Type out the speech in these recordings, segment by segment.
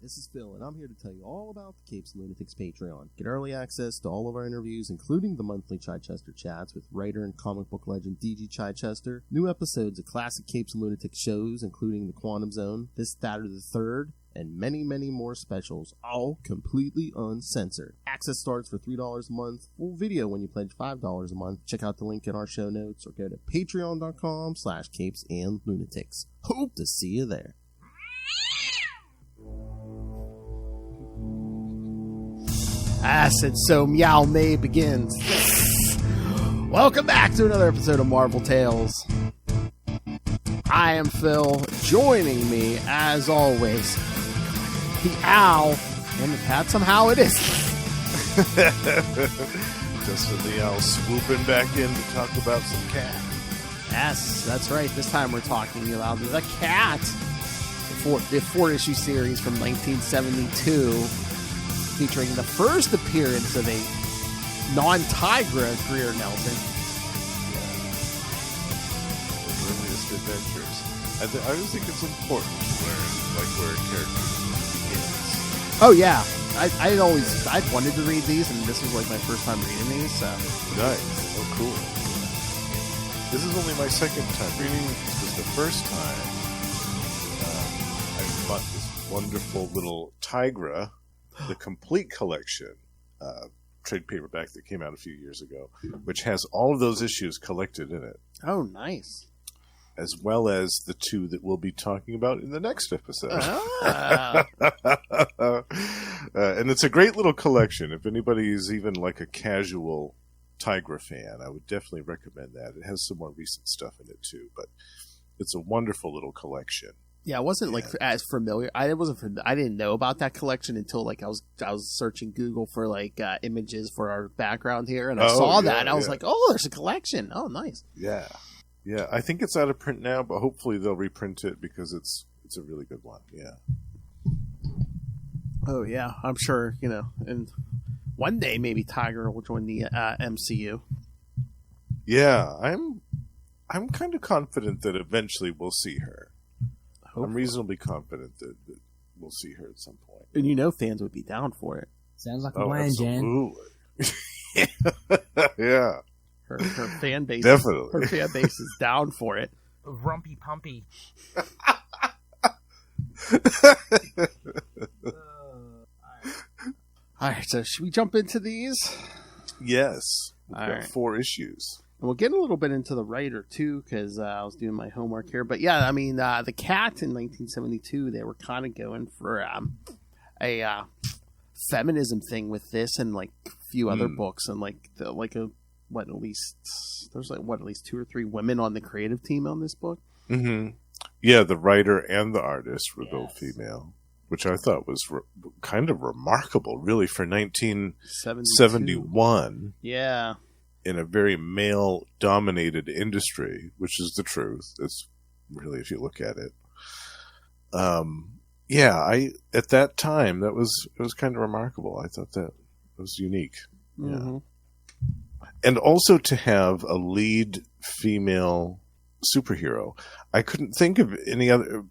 this is Phil, and I'm here to tell you all about the Capes and Lunatics Patreon. Get early access to all of our interviews, including the monthly Chichester chats with writer and comic book legend D.G. Chichester, new episodes of classic Capes and Lunatics shows, including The Quantum Zone, This, That, or the Third, and many, many more specials, all completely uncensored. Access starts for $3 a month, full video when you pledge $5 a month. Check out the link in our show notes or go to patreon.com/CapesandLunatics. Hope to see you there. Acid So Meow May begins. Welcome back to another episode of Marvel Tales. I am Phil. Joining me, as always, the owl and the cat. Somehow it is. Just the owl swooping back in to talk about some cat. Yes, that's right. This time we're talking about the cat. The four-issue series from 1972, featuring the first appearance of a non-Tigra Greer Nelson. The earliest adventures. I always think it's important where a character begins. Oh yeah, I'd wanted to read these, and this was like my first time reading these. So nice. Oh, cool. This is only my second time reading because the first time I bought this wonderful little Tigra, the complete collection, trade paperback that came out a few years ago, which has all of those issues collected in it. Oh, nice. As well as the two that we'll be talking about in the next episode. And it's a great little collection. If anybody is even like a casual Tigra fan, I would definitely recommend that. It has some more recent stuff in it too, but it's a wonderful little collection. Yeah, I wasn't like as familiar. I didn't know about that collection until like I was searching Google for like images for our background here, and I saw that, and I was like, "Oh, there's a collection! Oh, nice." Yeah. I think it's out of print now, but hopefully they'll reprint it because it's a really good one. Yeah. Oh yeah, I'm sure. And one day maybe Tiger will join the MCU. Yeah, I'm kind of confident that eventually we'll see her. I'm reasonably confident that we'll see her at some point. And fans would be down for it. Sounds like a plan, Jen. Yeah. Her fan base. Definitely. Her fan base is down for it. Rumpy pumpy. All right, so should we jump into these? Yes. We've got 4 issues. And we'll get a little bit into the writer, too, because I was doing my homework here. But, yeah, I mean, the Cat in 1972, they were kind of going for a feminism thing with this and, like, a few other books. And, at least 2 or 3 women on the creative team on this book? Mm-hmm. Yeah, the writer and the artist were both female, which I thought was kind of remarkable, really, for 1971. Yeah. In a very male-dominated industry, which is the truth. It's really, if you look at it. At that time, it was kind of remarkable. I thought that was unique. Mm-hmm. Yeah. And also to have a lead female superhero. I couldn't think of any other...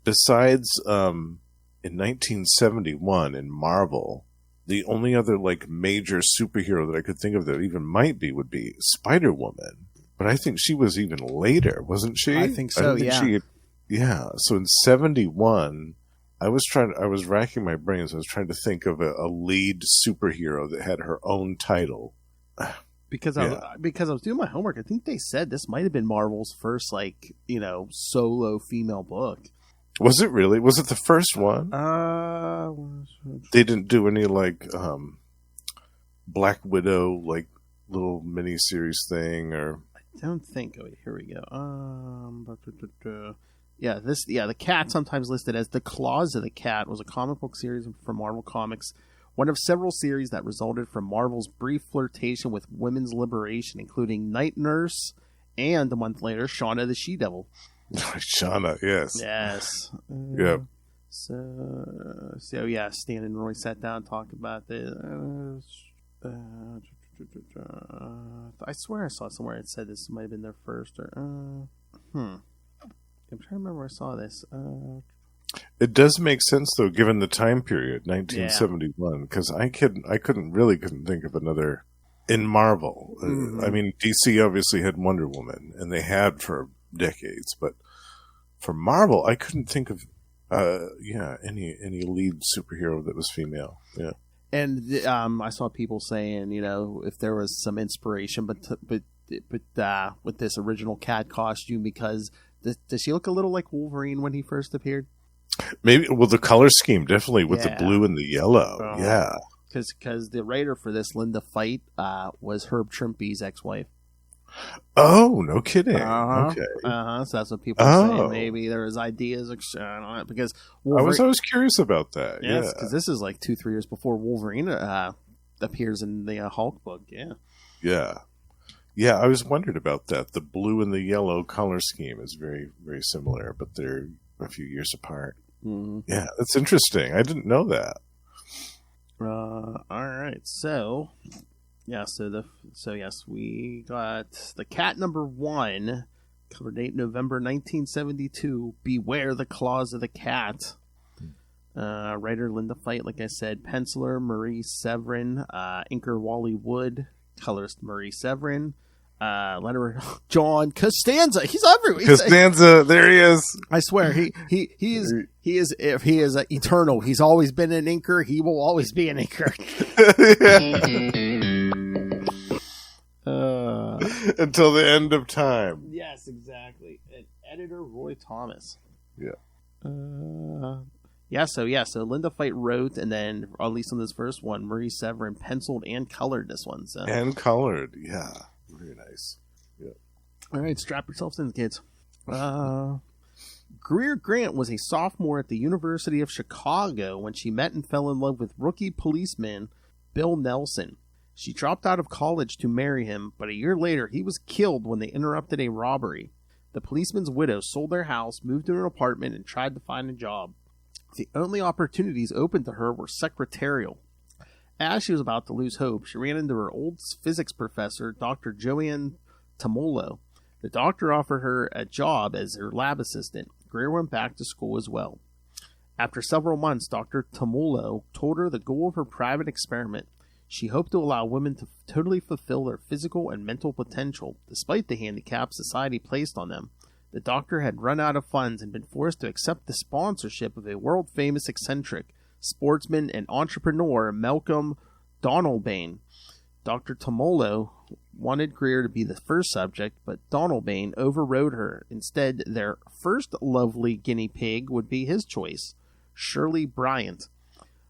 Besides, in 1971 in Marvel, the only other major superhero that I could think of that even would be Spider-Woman. But I think she was even later, wasn't she? I think so. Yeah. So in 71, I was racking my brains. I was trying to think of a lead superhero that had her own title. Because I was doing my homework. I think they said this might have been Marvel's first solo female book. Was it really? Was it the first one? They didn't do any Black Widow little mini-series thing, or I don't think. Oh, here we go. The Cat, sometimes listed as The Claws of the Cat, was a comic book series from Marvel Comics, one of several series that resulted from Marvel's brief flirtation with women's liberation, including Night Nurse and a month later, Shauna the She-Devil. Shauna, yes. Yes. Yep. So Stan and Roy sat down and talked about this. I swear I saw somewhere it said this might have been their first. I'm trying to remember where I saw this. It does make sense, though, given the time period, 1971, because I couldn't think of another in Marvel. I mean, DC obviously had Wonder Woman, and they had for decades, but for Marvel, I couldn't think of any lead superhero that was female. Yeah. And I saw people saying, if there was some inspiration, but with this original cat costume, because does she look a little like Wolverine when he first appeared? Maybe. Well, the color scheme definitely with the blue and the yellow. Yeah. Because the writer for this, Linda Fight, was Herb Trimpe's ex-wife. Oh, no kidding. Okay. So that's what people say. Maybe there was ideas because Wolverine, I was curious about that. Yes, because this is like 2-3 years before Wolverine appears in the Hulk book. Yeah. I was wondered about that. The blue and the yellow color scheme is very, very similar, but they're a few years apart. Mm-hmm. Yeah, that's interesting. I didn't know that. All right. So yes, we got the cat number 1, cover date November 1972. Beware the Claws of the Cat. Writer Linda Fight, like I said, penciler Marie Severin, inker Wally Wood, colorist Marie Severin, letterer John Costanza. He's everywhere. Costanza, there he is. I swear, he is eternal. He's always been an inker. He will always be an inker. Until the end of time. Yes, exactly. And editor Roy Thomas. Yeah. So Linda Fight wrote, and then at least on this first one, Marie Severin penciled and colored this one. So. And colored, yeah, very nice. Yeah. All right, strap yourselves in, kids. Greer Grant was a sophomore at the University of Chicago when she met and fell in love with rookie policeman Bill Nelson. She dropped out of college to marry him, but a year later he was killed when they interrupted a robbery. The policeman's widow sold their house, moved to an apartment, and tried to find a job. The only opportunities open to her were secretarial. As she was about to lose hope, she ran into her old physics professor, Dr. Joanne Tamolo. The doctor offered her a job as her lab assistant. Greer went back to school as well. After several months, Dr. Tamolo told her the goal of her private experiment. She hoped to allow women to totally fulfill their physical and mental potential, despite the handicap society placed on them. The doctor had run out of funds and been forced to accept the sponsorship of a world-famous eccentric, sportsman, and entrepreneur, Malcolm Donalbain. Dr. Tamolo wanted Greer to be the first subject, but Donalbain overrode her. Instead, their first lovely guinea pig would be his choice, Shirley Bryant.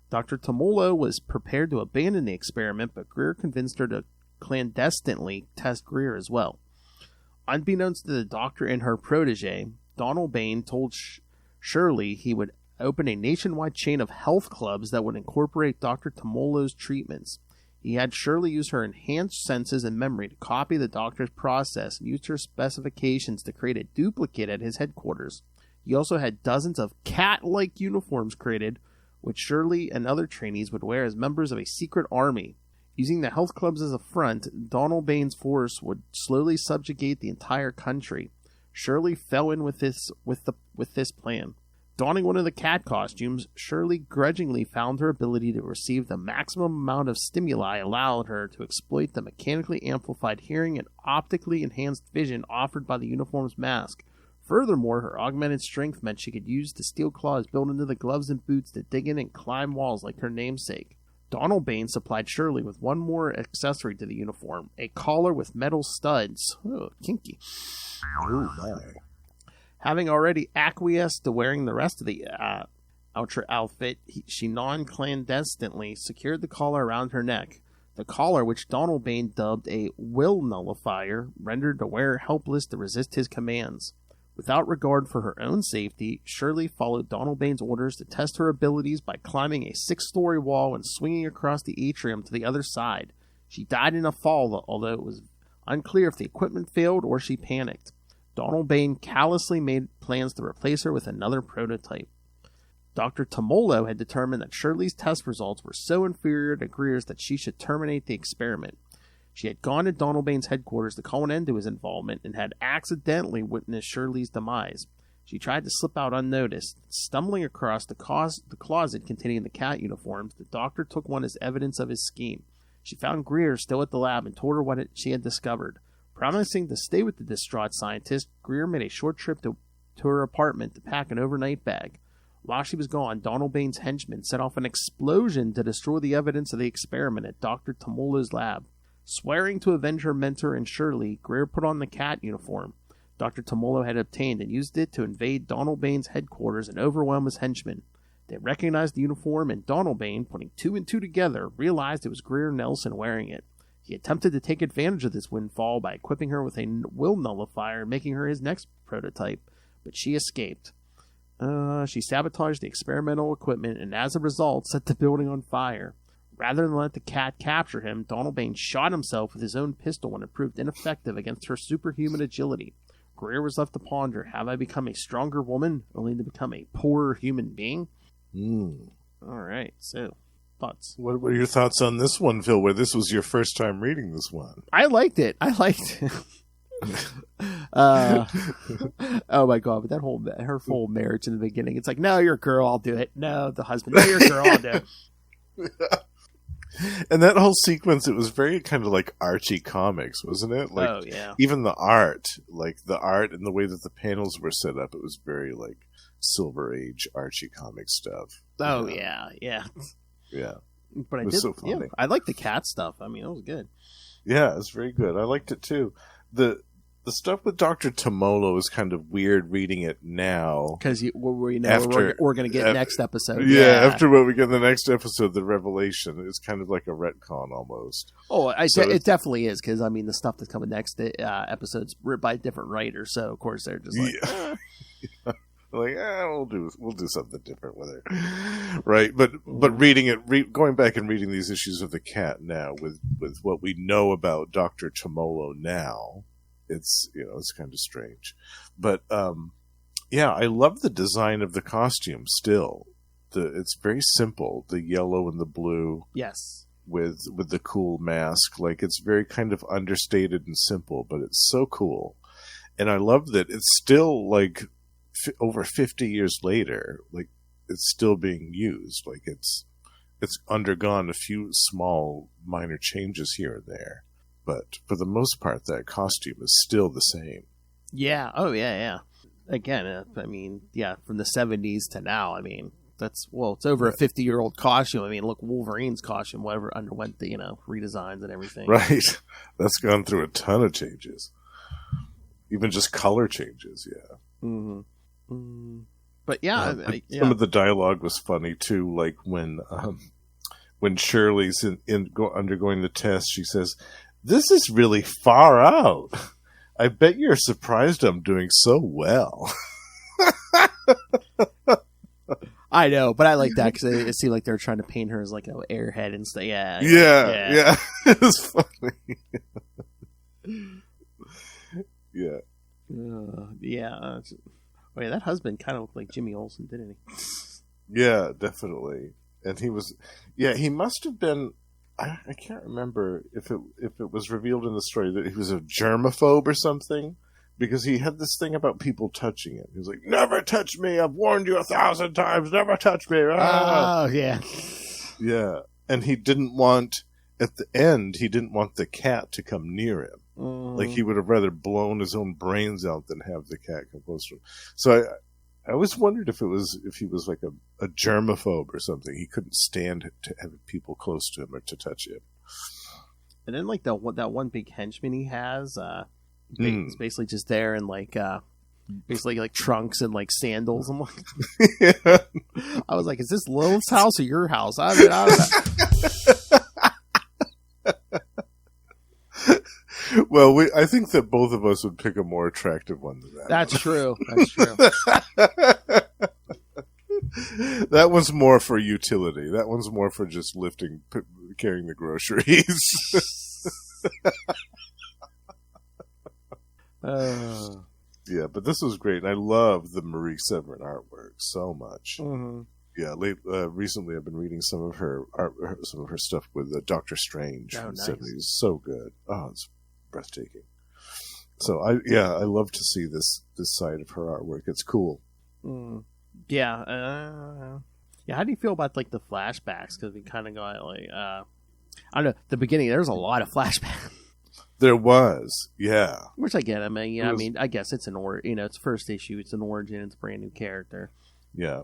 Dr. Tamolo was prepared to abandon the experiment, but Greer convinced her to clandestinely test Greer as well. Unbeknownst to the doctor and her protege, Donalbain told Shirley he would open a nationwide chain of health clubs that would incorporate Dr. Tamolo's treatments. He had Shirley use her enhanced senses and memory to copy the doctor's process and use her specifications to create a duplicate at his headquarters. He also had dozens of cat-like uniforms created, which Shirley and other trainees would wear as members of a secret army. Using the health clubs as a front, Donalbain's force would slowly subjugate the entire country. Shirley fell in with this plan. Donning one of the cat costumes, Shirley grudgingly found her ability to receive the maximum amount of stimuli allowed her to exploit the mechanically amplified hearing and optically enhanced vision offered by the uniform's mask. Furthermore, her augmented strength meant she could use the steel claws built into the gloves and boots to dig in and climb walls like her namesake. Donalbain supplied Shirley with one more accessory to the uniform, a collar with metal studs. Oh, kinky. Oh, my. Having already acquiesced to wearing the rest of the outer outfit, she non-clandestinely secured the collar around her neck. The collar, which Donalbain dubbed a will nullifier, rendered the wearer helpless to resist his commands. Without regard for her own safety, Shirley followed Donalbain's orders to test her abilities by climbing a 6-story wall and swinging across the atrium to the other side. She died in a fall, although it was unclear if the equipment failed or she panicked. Donalbain callously made plans to replace her with another prototype. Dr. Tamolo had determined that Shirley's test results were so inferior to Greer's that she should terminate the experiment. She had gone to Donalbain's headquarters to call an end to his involvement and had accidentally witnessed Shirley's demise. She tried to slip out unnoticed. Stumbling across the closet containing the cat uniforms, the doctor took one as evidence of his scheme. She found Greer still at the lab and told her what she had discovered. Promising to stay with the distraught scientist, Greer made a short trip to her apartment to pack an overnight bag. While she was gone, Donald Bain's henchman set off an explosion to destroy the evidence of the experiment at Dr. Tomolo's lab. Swearing to avenge her mentor and Shirley, Greer put on the cat uniform Dr. Tomolo had obtained and used it to invade Donald Bain's headquarters and overwhelm his henchmen. They recognized the uniform, and Donald Bain, putting two and two together, realized it was Greer Nelson wearing it. He attempted to take advantage of this windfall by equipping her with a will nullifier and making her his next prototype, but she escaped. She sabotaged the experimental equipment and as a result set the building on fire. Rather than let the cat capture him, Donald Bain shot himself with his own pistol when it proved ineffective against her superhuman agility. Greer was left to ponder, have I become a stronger woman only to become a poorer human being? Alright, so, thoughts? What were your thoughts on this one, Phil, where this was your first time reading this one? I liked it. Oh my god, but her full marriage in the beginning, it's like, no, you're a girl, I'll do it. No, the husband, no, you're a girl, I'll do it. And that whole sequence, it was very kind of like Archie comics, wasn't it? Like, oh, yeah. Even the art and the way that the panels were set up, it was very like Silver Age Archie comic stuff. Oh, yeah. But it was so funny. Yeah, I like the cat stuff. I mean, it was good. Yeah, it was very good. I liked it too. The stuff with Dr. Tomolo is kind of weird reading it now. Because we're going to get next episode. Yeah, after what we get in the next episode, the revelation is kind of like a retcon almost. Oh, it definitely is, because, I mean, the stuff that's coming next episode's written by a different writer, so, of course, they're just like... Yeah. Like, we'll do something different with it. Right, but reading it, going back and reading these issues of the cat now, with what we know about Dr. Tomolo now... It's kind of strange, but I love the design of the costume. Still, it's very simple. The yellow and the blue, yes, with the cool mask. Like, it's very kind of understated and simple, but it's so cool. And I love that it's still like over 50 years later. Like, it's still being used. Like, it's undergone a few small minor changes here and there. But for the most part, that costume is still the same. Yeah. Oh, yeah. Again, I mean, yeah, from the 70s to now, I mean, it's over a 50-year-old costume. I mean, look, Wolverine's costume, whatever, underwent the, redesigns and everything. Right. That's gone through a ton of changes. Even just color changes, yeah. Mm-hmm. But, yeah. Some of the dialogue was funny, too, like when Shirley's undergoing the test, she says... This is really far out. I bet you're surprised I'm doing so well. I know, but I like that because it seemed like they were trying to paint her as like an airhead and stuff. Yeah. It was funny. Yeah. Wait, that husband kind of looked like Jimmy Olsen, didn't he? Yeah, definitely. And he was... Yeah, he must have been... I can't remember if it was revealed in the story that he was a germaphobe or something, because he had this thing about people touching him. He was like, "Never touch me! I've warned you 1,000 times. Never touch me!" Oh, yeah, yeah. And at the end, he didn't want the cat to come near him. Like, he would have rather blown his own brains out than have the cat come close to him. So I always wondered if he was like a germaphobe or something. He couldn't stand to have people close to him or to touch him. And then, like, that one big henchman he has, he's basically just there in like basically like trunks and like sandals. I'm like, yeah. I was like, is this Lilith's house or your house? I mean, I don't know. Well, I think that both of us would pick a more attractive one than that. That's true. That's true. That one's more for utility. That one's more for just carrying the groceries. Yeah, but this was great. And I love the Marie Severin artwork so much. Mm-hmm. Yeah, recently I've been reading some of her stuff with Doctor Strange. Oh, nice. It's so good. Oh, it's breathtaking. So I love to see this side of her artwork. It's cool. Yeah. Yeah. How do you feel about like the flashbacks? Because we kind of got like I don't know. The beginning, there's a lot of flashbacks. There was, yeah. Which I get. I mean, yeah. I mean, I guess it's it's first issue. It's an origin. It's a brand new character. Yeah.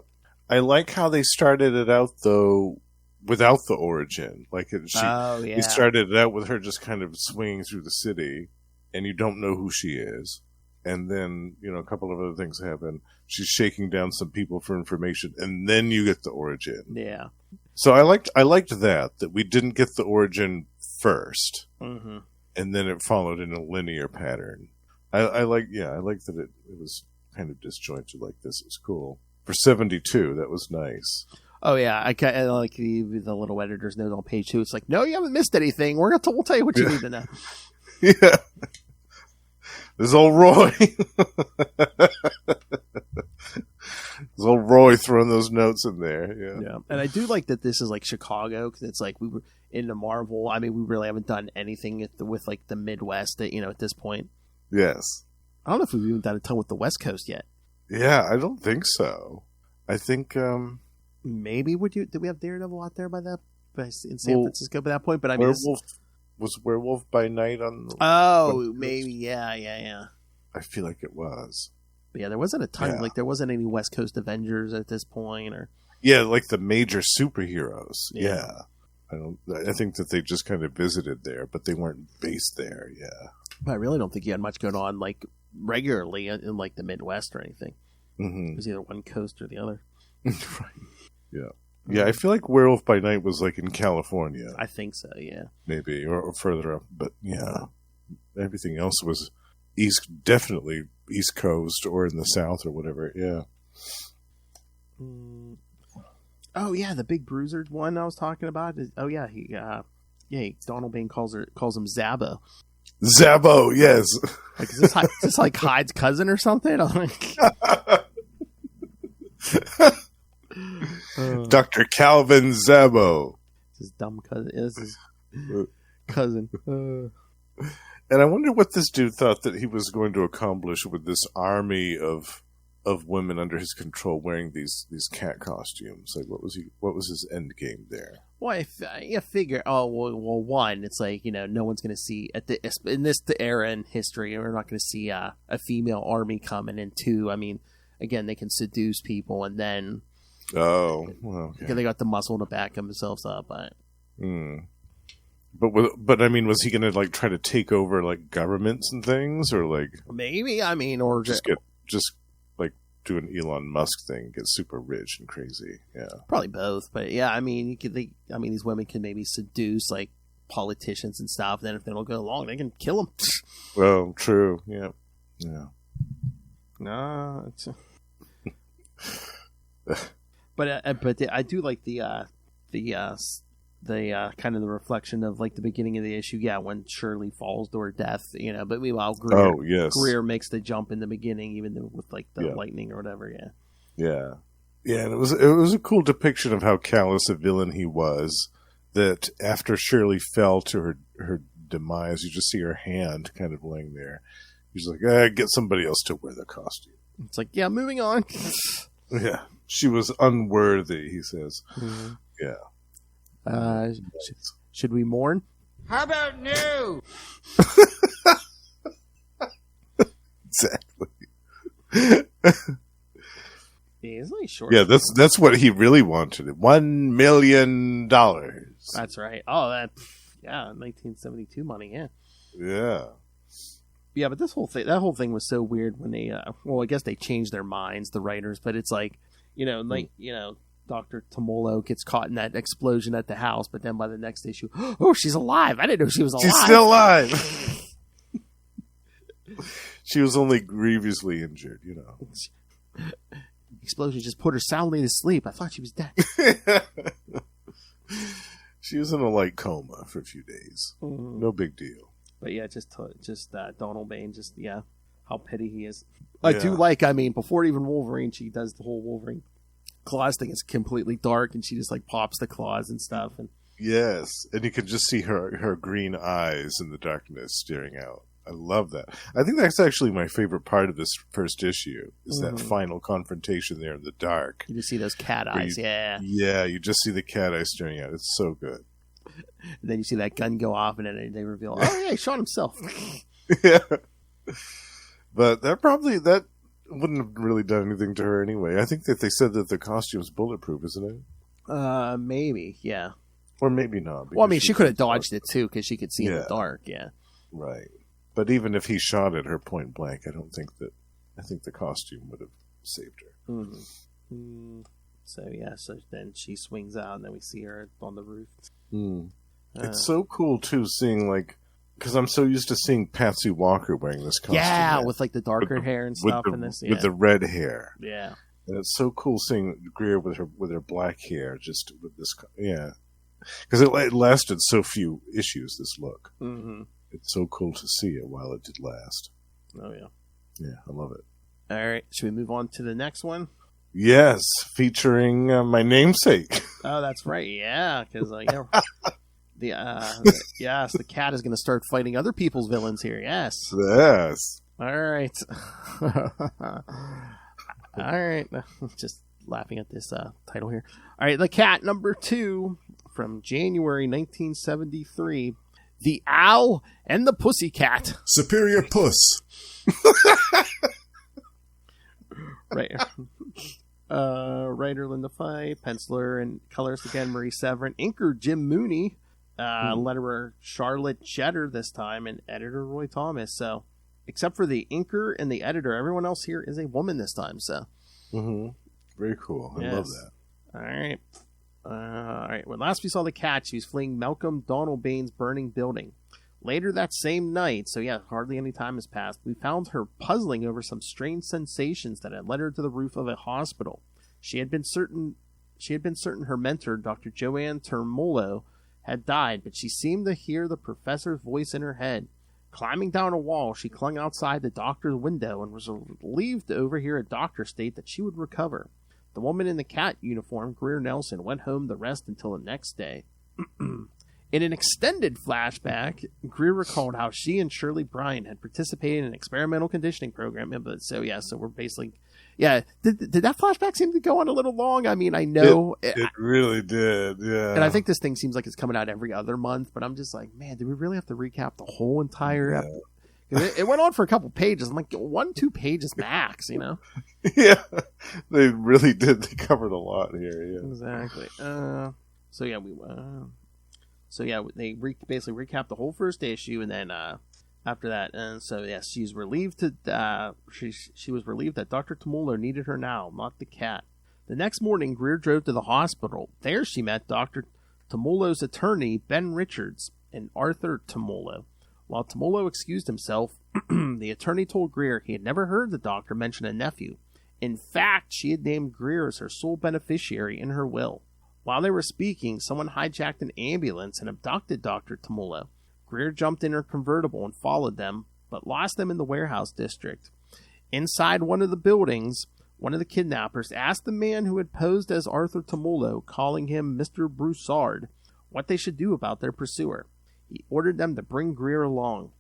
I like how they started it out though without the origin. Like they started it out with her just kind of swinging through the city, and you don't know who she is. And then, a couple of other things happen. She's shaking down some people for information, and then you get the origin. Yeah. So I liked that we didn't get the origin first, and then it followed in a linear pattern. I like that it was kind of disjointed like this. It was cool for 72. That was nice. Oh yeah, I like the little editor's note on page 2. It's like, no, you haven't missed anything. We'll tell you what you need to know. Yeah. There's old Roy. There's old Roy throwing those notes in there. Yeah. And I do like that this is like Chicago, because it's like we were into Marvel. I mean, we really haven't done anything with like the Midwest, at this point. Yes. I don't know if we've even done a ton with the West Coast yet. Yeah, I don't think so. I think maybe did we have Daredevil out there in San Francisco by that point? But I mean, was Werewolf by Night on? Maybe, yeah. I feel like it was. But yeah, there wasn't a ton. Like there wasn't any West Coast Avengers at this point, or like the major superheroes. Yeah. I think that they just kind of visited there, but they weren't based there. Yeah. But I really don't think you had much going on like regularly in like the Midwest or anything. It was either one coast or the other. Right. Yeah. Yeah, I feel like Werewolf by Night was like in California. I think so, yeah. Maybe, or further up. But yeah, everything else was definitely East Coast or in the South or whatever, yeah. Oh, yeah, the Big Bruiser one I was talking about. Donald Bain calls him Zabo. Zabo, yes. Like, is this like Hyde's cousin or something? Dr. Calvin Zabo. His dumb cousin. This is cousin. And I wonder what this dude thought that he was going to accomplish with this army of women under his control wearing these cat costumes. Like, what was his end game there? Well, I figure. Oh, well, one, it's like, no one's going to see in this era in history. We're not going to see a female army coming. And two, I mean, again, they can seduce people, and then. Oh, well, okay. They got the muscle to back themselves up. But I mean, was he going to like try to take over like governments and things, or like maybe? I mean, or just like do an Elon Musk thing, get super rich and crazy? Yeah, probably both. But yeah, I mean, these women can maybe seduce like politicians and stuff. Then if they don't go along, they can kill them. Well, true. Yeah. No, it's. But I do like the kind of the reflection of like the beginning of the issue. Yeah, when Shirley falls to her death, But meanwhile, Greer makes the jump in the beginning, even though with like the lightning or whatever. Yeah. And it was a cool depiction of how callous a villain he was. That after Shirley fell to her demise, you just see her hand kind of laying there. He's like, get somebody else to wear the costume. It's like, yeah, moving on. Yeah. She was unworthy, he says. Mm-hmm. Yeah. Should we mourn? How about no? Exactly. It's like short. Yeah, that's what he really wanted. $1 million. That's right. Oh, 1972 money. Yeah. Yeah. Yeah, but that whole thing was so weird when they. I guess they changed their minds, the writers. But it's like. Dr. Tomolo gets caught in that explosion at the house, but then by the next issue, oh, she's alive. I didn't know she was alive. She's still alive. She was only grievously injured, Explosion just put her soundly to sleep. I thought she was dead. She was in a light coma for a few days. Mm-hmm. No big deal. But yeah, just Donald Bain, how petty he is. I do like, before even Wolverine, she does the whole Wolverine claws thing. It's completely dark, and she just like pops the claws and stuff. And yes, and you can just see her green eyes in the darkness staring out. I love that. I think that's actually my favorite part of this first issue, is that final confrontation there in the dark. You just see those cat eyes, yeah. Yeah, you just see the cat eyes staring at it. It's so good. And then you see that gun go off, and then they reveal, oh, yeah, he shot himself. Yeah. But that wouldn't have really done anything to her anyway. I think that they said that the costume's bulletproof, isn't it? Maybe, yeah. Or maybe not. Well, I mean, she could have dodged it, too, because she could see in the dark, yeah. Right. But even if he shot at her point blank, I think the costume would have saved her. Mm-hmm. So then she swings out, and then we see her on the roof. It's so cool, too, seeing, because I'm so used to seeing Patsy Walker wearing this costume. Yeah, with, the darker hair and stuff in this. Yeah. With the red hair. Yeah. And it's so cool seeing Greer with her black hair, just with this, yeah. Because it lasted so few issues, this look. Mm-hmm. It's so cool to see it while it did last. Oh, yeah. Yeah, I love it. All right. Should we move on to the next one? Yes, featuring my namesake. Oh, that's right. Yeah, because the cat is going to start fighting other people's villains here. Yes. Yes. All right. All right. Just laughing at this title here. All right. The Cat number 2 from January 1973. The Owl and the Pussycat. Superior Puss. Right. Writer Linda Fye, penciler and colorist again Marie Severin, inker Jim Mooney, letterer Charlotte Jetter this time, and editor Roy Thomas. So, except for the inker and the editor, everyone else here is a woman this time. So, very cool. I love that. All right. All right. When last we saw the cat, she was fleeing Malcolm Donalbain's burning building. Later that same night, so yeah, hardly any time has passed, we found her puzzling over some strange sensations that had led her to the roof of a hospital. She had been certain her mentor, Dr. Joanne Termolo, had died, but she seemed to hear the professor's voice in her head. Climbing down a wall, she clung outside the doctor's window and was relieved to overhear a doctor state that she would recover. The woman in the cat uniform, Greer Nelson, went home to rest until the next day. In an extended flashback, Greer recalled how she and Shirley Bryan had participated in an experimental conditioning program. So we're basically, did that flashback seem to go on a little long? I mean, I know it really did, yeah. And I think this thing seems like it's coming out every other month, but I'm just like, man, do we really have to recap the whole entire episode? It went on for a couple pages. I'm like, 1-2 pages max, you know? Yeah, they really did. They covered a lot here, yeah. Exactly. They basically recapped the whole first issue, and then after that, and so yes, she's relieved she was relieved that Dr. Tumolo needed her now, not the cat. The next morning, Greer drove to the hospital. There, she met Dr. Tumolo's attorney, Ben Richards, and Arthur Tumolo. While Tumolo excused himself, the attorney told Greer he had never heard the doctor mention a nephew. In fact, she had named Greer as her sole beneficiary in her will. While they were speaking, someone hijacked an ambulance and abducted Dr. Tumolo. Greer jumped in her convertible and followed them, but lost them in the warehouse district. Inside one of the buildings, one of the kidnappers asked the man who had posed as Arthur Tumolo, calling him Mr. Broussard, what they should do about their pursuer. He ordered them to bring Greer along.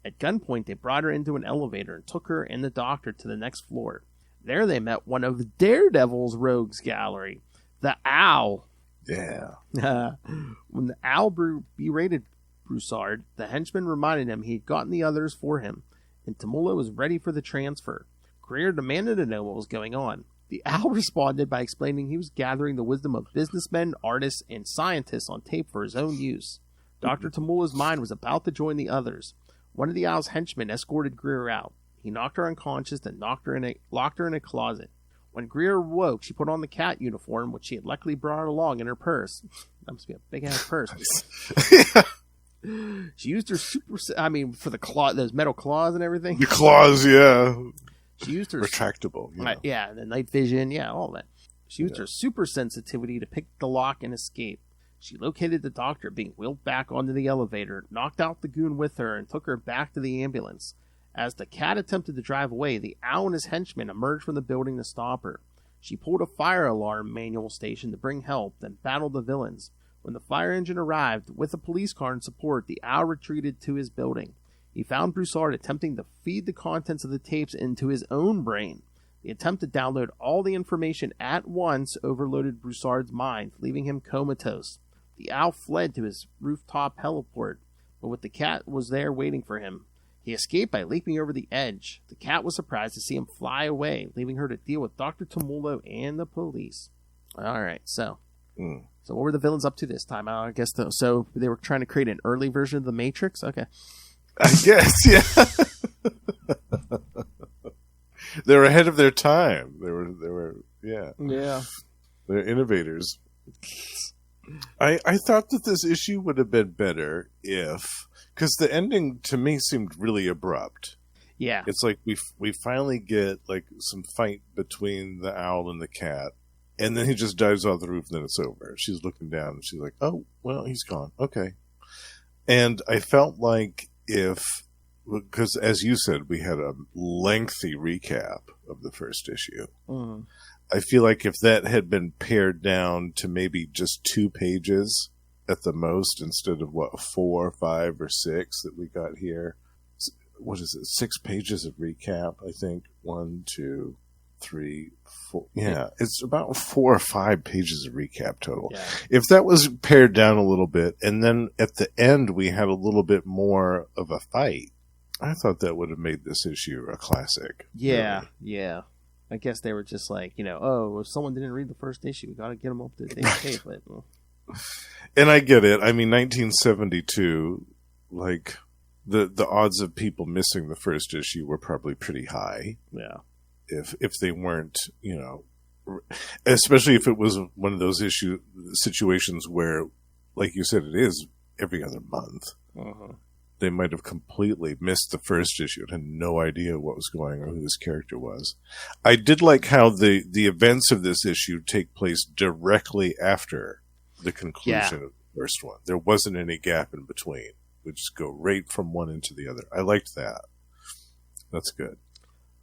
At gunpoint, they brought her into an elevator and took her and the doctor to the next floor. There they met one of Daredevil's rogues gallery, the Owl. Yeah. When the Owl berated Broussard, the henchman reminded him he had gotten the others for him, and Tumolo was ready for the transfer. Greer demanded to know what was going on. The Owl responded by explaining he was gathering the wisdom of businessmen, artists, and scientists on tape for his own use. Dr. Tumolo's mind was about to join the others. One of the Owl's henchmen escorted Greer out. He knocked her unconscious and locked her in a closet. When Greer awoke, she put on the cat uniform, which she had luckily brought along in her purse. That must be a big-ass purse. She used her for the those metal claws and everything. The claws, yeah. She used her... Retractable. Yeah, the night vision, yeah, all that. She used her super sensitivity to pick the lock and escape. She located the doctor being wheeled back onto the elevator, knocked out the goon with her, and took her back to the ambulance. As the cat attempted to drive away, the Owl and his henchmen emerged from the building to stop her. She pulled a fire alarm manual station to bring help, then battled the villains. When the fire engine arrived, with a police car in support, the Owl retreated to his building. he found Broussard attempting to feed the contents of the tapes into his own brain. The attempt to download all the information at once overloaded Broussard's mind, leaving him comatose. The owl fled to his rooftop heliport, but with the cat was there waiting for him. He escaped by leaping over the edge. The cat was surprised to see him fly away, leaving her to deal with Dr. Tumuldo and the police. All right, so what were the villains up to this time? I guess so they were trying to create an early version of the Matrix. Okay, I guess, yeah. They were ahead of their time. They were, yeah. They're innovators. I thought that this issue would have been better because the ending to me seemed really abrupt. Yeah, it's like we finally get like some fight between the owl and the cat, and then he just dives off the roof, and then it's over. She's looking down, and she's like, "Oh, well, he's gone. Okay." And I felt like because as you said, we had a lengthy recap of the first issue. Mm. I feel like if that had been pared down to maybe just 2 pages at the most, instead of 4, 5, or 6 that we got here. What is it? 6 pages of recap, I think. 1, 2, 3, 4. Yeah, it's about 4 or 5 pages of recap total. Yeah. If that was pared down a little bit, and then at the end we had a little bit more of a fight, I thought that would have made this issue a classic. Yeah, really. Yeah. I guess they were just like, if someone didn't read the first issue, we got to get them up to date. But, and I get it. I mean, 1972, like the odds of people missing the first issue were probably pretty high. Yeah. If they weren't, especially if it was one of those situations where, like you said, it is every other month. Uh-huh. They might have completely missed the first issue and had no idea what was going on or who this character was. I did like how the events of this issue take place directly after the conclusion of the first one. There wasn't any gap in between. We just go right from one into the other. I liked that. That's good.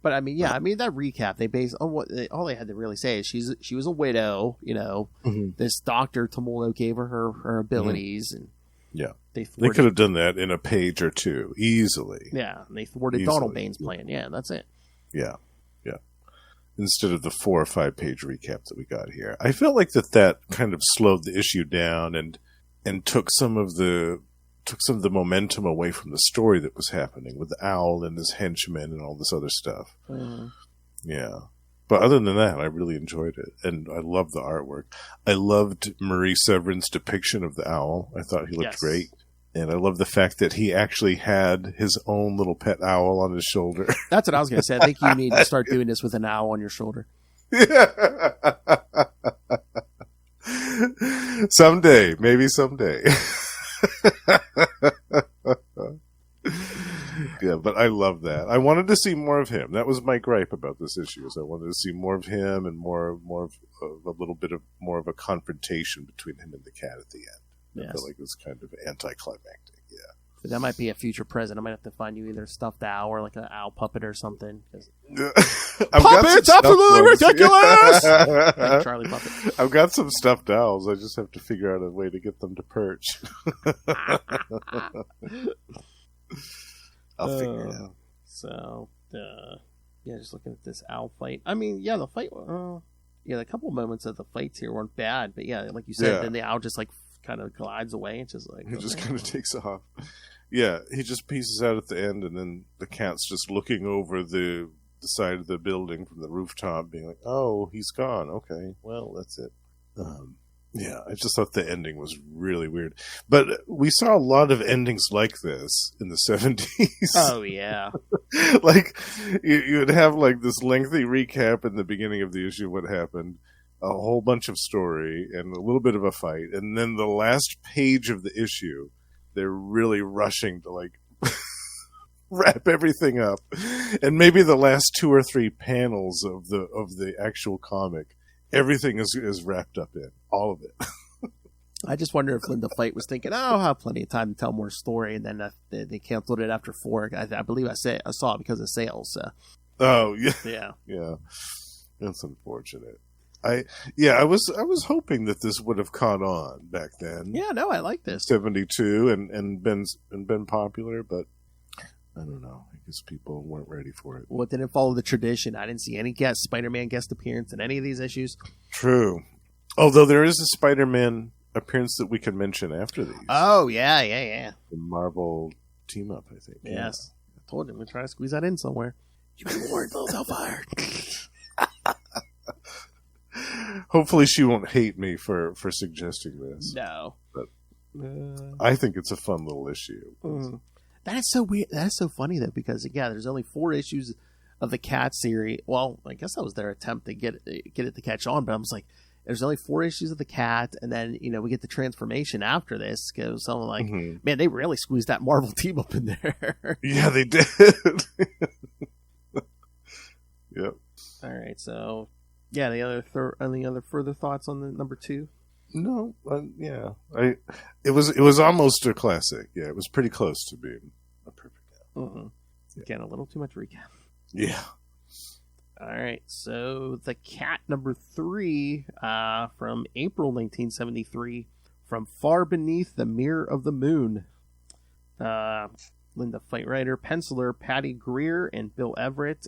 But I mean, that recap, they based on all they had to really say is she was a widow, Mm-hmm. This Dr. Tumuldo gave her abilities, and yeah, they could have done that in a page or 2 easily. Yeah, and they thwarted Donald Bain's plan. Yeah, that's it. Yeah. Instead of the 4 or 5 page recap that we got here, I felt like that kind of slowed the issue down and took some of the momentum away from the story that was happening with the owl and his henchmen and all this other stuff. Mm-hmm. Yeah. But other than that, I really enjoyed it. And I loved the artwork. I loved Marie Severin's depiction of the owl. I thought he looked great. And I love the fact that he actually had his own little pet owl on his shoulder. That's what I was going to say. I think you need to start doing this with an owl on your shoulder. Someday. Maybe someday. Yeah, but I love that. I wanted to see more of him. That was my gripe about this issue. Is I wanted to see more of him and more of a little bit of more of a confrontation between him and the cat at the end. Yes. I felt like it was kind of anticlimactic. Yeah, but that might be a future present. I might have to find you either a stuffed owl or like an owl puppet or something. Puppets, absolutely ridiculous. Like Charlie Puppet. I've got some stuffed owls. I just have to figure out a way to get them to perch. I'll figure it out. So, just looking at this owl fight. I mean, the fight. A couple moments of the fights here weren't bad, but like you said, then the owl just like kind of glides away. It's just like he just kind of takes off. Yeah, he just pieces out at the end, and then the cat's just looking over the side of the building from the rooftop, being like, "Oh, he's gone. Okay, well, that's it." Yeah, I just thought the ending was really weird. But we saw a lot of endings like this in the 70s. Oh, yeah. Like, you would have like this lengthy recap in the beginning of the issue of what happened, a whole bunch of story, and a little bit of a fight. And then the last page of the issue, they're really rushing to like wrap everything up. And maybe the last 2 or 3 panels of the actual comic, everything is wrapped up in all of it. I just wonder if Linda Fight was thinking, I'll have plenty of time to tell more story, and then they canceled it after 4. I believe I saw it because of sales. So. Oh yeah, yeah. That's unfortunate. I was hoping that this would have caught on back then. Yeah, no, I like this 72 and been popular, but I don't know. I guess people weren't ready for it. Well, it didn't follow the tradition. I didn't see any Spider-Man guest appearance in any of these issues. True. Although there is a Spider-Man appearance that we can mention after these. Oh, yeah. The Marvel team-up, I think. Yes. I told you, I'm going to try to squeeze that in somewhere. You can warn those Hellfire. Hopefully she won't hate me for suggesting this. No. But I think it's a fun little issue. That is so weird. That is so funny, though, because, there's only 4 issues of the Cat series. Well, I guess that was their attempt to get it to catch on, but I was like, there's only 4 issues of the Cat, and then, we get the transformation after this, because someone like, man, they really squeezed that Marvel team up in there. Yeah, they did. Yep. All right, so, any other further thoughts on the number 2? No, yeah. It was almost a classic. Yeah, it was pretty close to being a perfect. Again, a little too much recap. Yeah. All right, so the Cat number 3 from April 1973, from Far Beneath the Mirror of the Moon. Linda Fight Writer, penciler Patty Greer and Bill Everett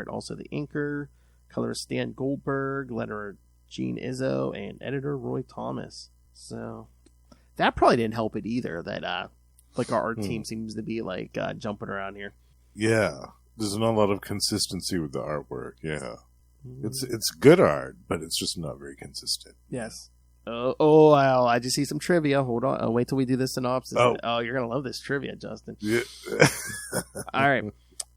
also the inker. Color Stan Goldberg, letterer Gene Izzo, and editor Roy Thomas. So that probably didn't help it either. That our art team seems to be jumping around here. Yeah. There's not a lot of consistency with the artwork. Yeah, it's good art, but it's just not very consistent. Yes. Well, I just see some trivia. Hold on. I'll wait till we do this synopsis. Oh, you're gonna love this trivia, Justin. Yeah. All right.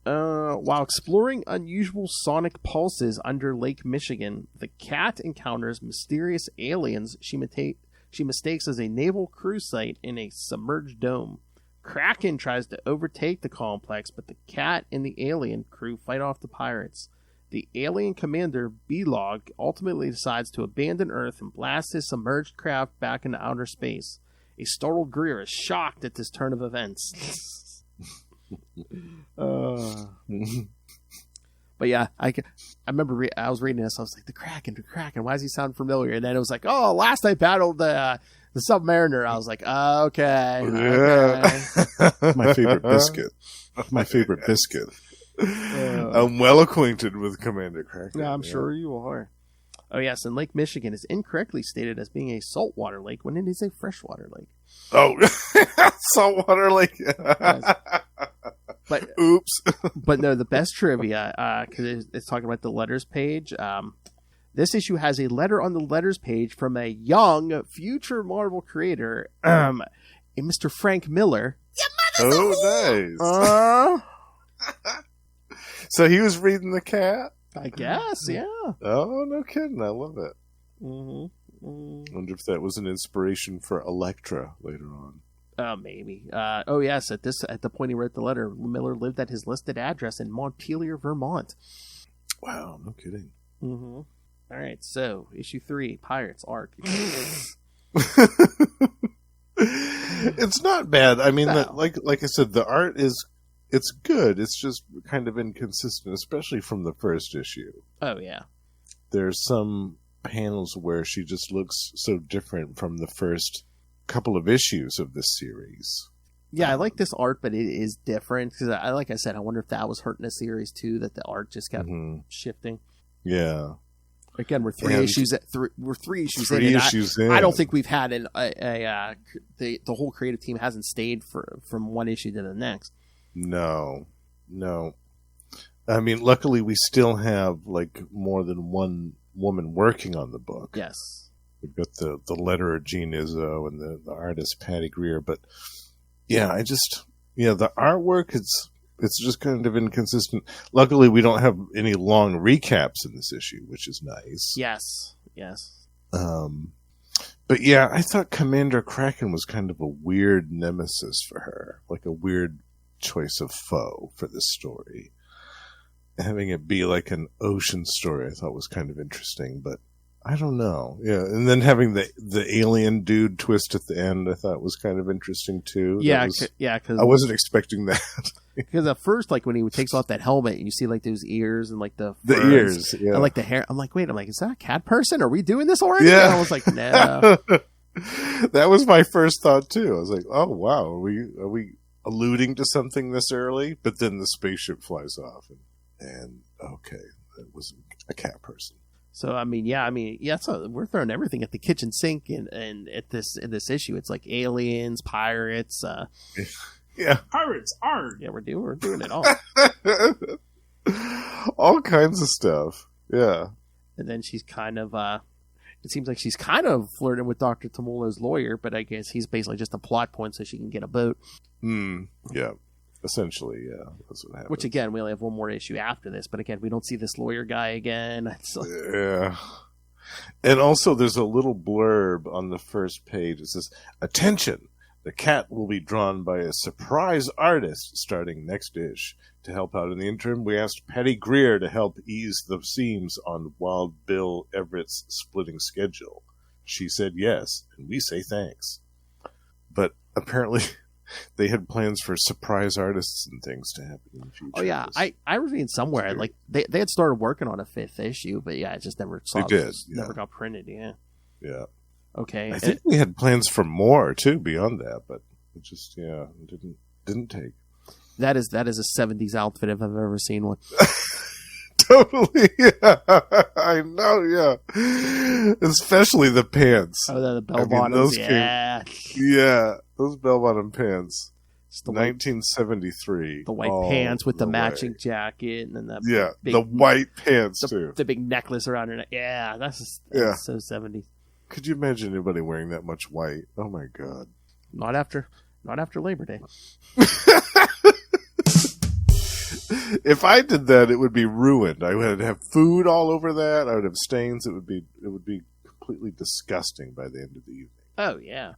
While exploring unusual sonic pulses under Lake Michigan, the Cat encounters mysterious aliens she mistakes as a naval cruise site in a submerged dome. Kraken tries to overtake the complex, but the Cat and the alien crew fight off the pirates. The alien commander, B-Log, ultimately decides to abandon Earth and blast his submerged craft back into outer space. A startled Greer is shocked at this turn of events. But yeah, I remember I was reading this. I was like, the Kraken. Why does he sound familiar? And then it was like, oh, last I battled the Submariner. I was like, okay. My favorite biscuit. I'm well acquainted with Commander Kraken. Yeah, I'm sure you are. Oh, yes, and Lake Michigan is incorrectly stated as being a saltwater lake when it is a freshwater lake. Oh, saltwater lake. Yes. But oops. But no, the best trivia, because it's talking about the letters page. This issue has a letter on the letters page from a young future Marvel creator, a Mr. Frank Miller. Oh, nice. So he was reading the Cat? I guess, yeah. Oh, no kidding. I love it. Wonder if that was an inspiration for Elektra later on. Maybe. Oh, yes. At the point he wrote the letter, Miller lived at his listed address in Montpelier, Vermont. Wow, no kidding. All right, so issue 3, Pirates arc. It's not bad. I mean, no. like I said, the art it's good. It's just kind of inconsistent, especially from the first issue. Oh yeah. There's some panels where she just looks so different from the first couple of issues of this series. Yeah, I like this art, but it is different because, like I said, I wonder if that was hurting the series too. That the art just kept shifting. Yeah. Again, we're 3 issues. We're 3 issues in. I don't think we've had the whole creative team hasn't stayed from one issue to the next. No. I mean, luckily we still have more than one woman working on the book. Yes. We've got the letterer Gene Izzo and the artist Patty Greer, but yeah, the artwork it's just kind of inconsistent. Luckily, we don't have any long recaps in this issue, which is nice. Yes. But yeah, I thought Commander Kraken was kind of a weird nemesis for her, like a weird choice of foe for this story. Having it be like an ocean story, I thought was kind of interesting, but I don't know. Yeah, and then having the alien dude twist at the end, I thought was kind of interesting too. Yeah, because I wasn't expecting that. Because at first, when he takes off that helmet, and you see those ears and the ears, yeah, and the hair. I'm like, wait, is that a cat person? Are we doing this already? Yeah, and I was like, no. That was my first thought too. I was like, oh wow, are we alluding to something this early, but then the spaceship flies off, and okay, that was a cat person. So so we're throwing everything at the kitchen sink, and in this issue, it's like aliens, pirates, yeah, Pirates, arg! yeah, we're doing it all. All kinds of stuff. Yeah. And then she's kind of, it seems like she's kind of flirting with Dr. Tomolo's lawyer, but I guess he's basically just a plot point so she can get a boat. Yeah. Essentially, yeah. That's what happens. Which, again, we only have one more issue after this, but again, we don't see this lawyer guy again. It's like... Yeah. And also, there's a little blurb on the first page. It says, "Attention! The cat will be drawn by a surprise artist starting next ish. To help out in the interim, we asked Patty Greer to help ease the seams on Wild Bill Everett's splitting schedule. She said yes, and we say thanks." But apparently, they had plans for surprise artists and things to happen in the future. Oh, yeah. I was reading somewhere, like, they had started working on a 5th issue, but yeah, it just never never got printed, yeah. Yeah. Okay. I think we had plans for more, too, beyond that, but it just, didn't take. That is a 70s outfit if I've ever seen one. Totally, yeah. I know, yeah. Especially the pants. Oh, the bell bottoms, yeah. Yeah, those bell-bottom pants. 1973. The white pants with the matching jacket, and then the white pants, too. The big necklace around her neck. Yeah, that's so 70s. Could you imagine anybody wearing that much white? Oh, my God. Not after Labor Day. If I did that, it would be ruined. I would have food all over that. I would have stains. It would be completely disgusting by the end of the evening. Oh yeah.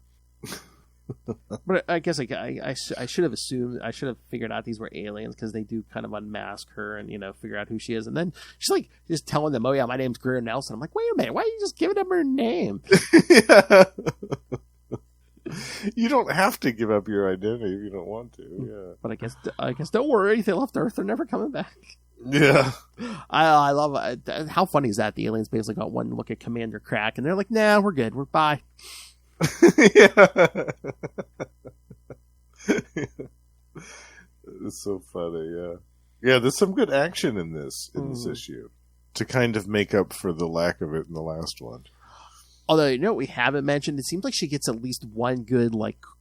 But I guess I should have assumed, I should have figured out these were aliens, because they do kind of unmask her and figure out who she is, and then she's like just telling them, "Oh yeah, my name's Greer Nelson." I'm like, wait a minute, why are you just giving them her name? Yeah. You don't have to give up your identity if you don't want to. Yeah. But I guess don't worry, they left Earth. They're never coming back. Yeah. I love it. How funny is that? The aliens basically got one look at Commander Kraken, and they're like, "Nah, we're good. We're bye." Yeah. It's so funny. Yeah. Yeah. There's some good action in this issue to kind of make up for the lack of it in the last one. Although, what we haven't mentioned, it seems like she gets at least one good,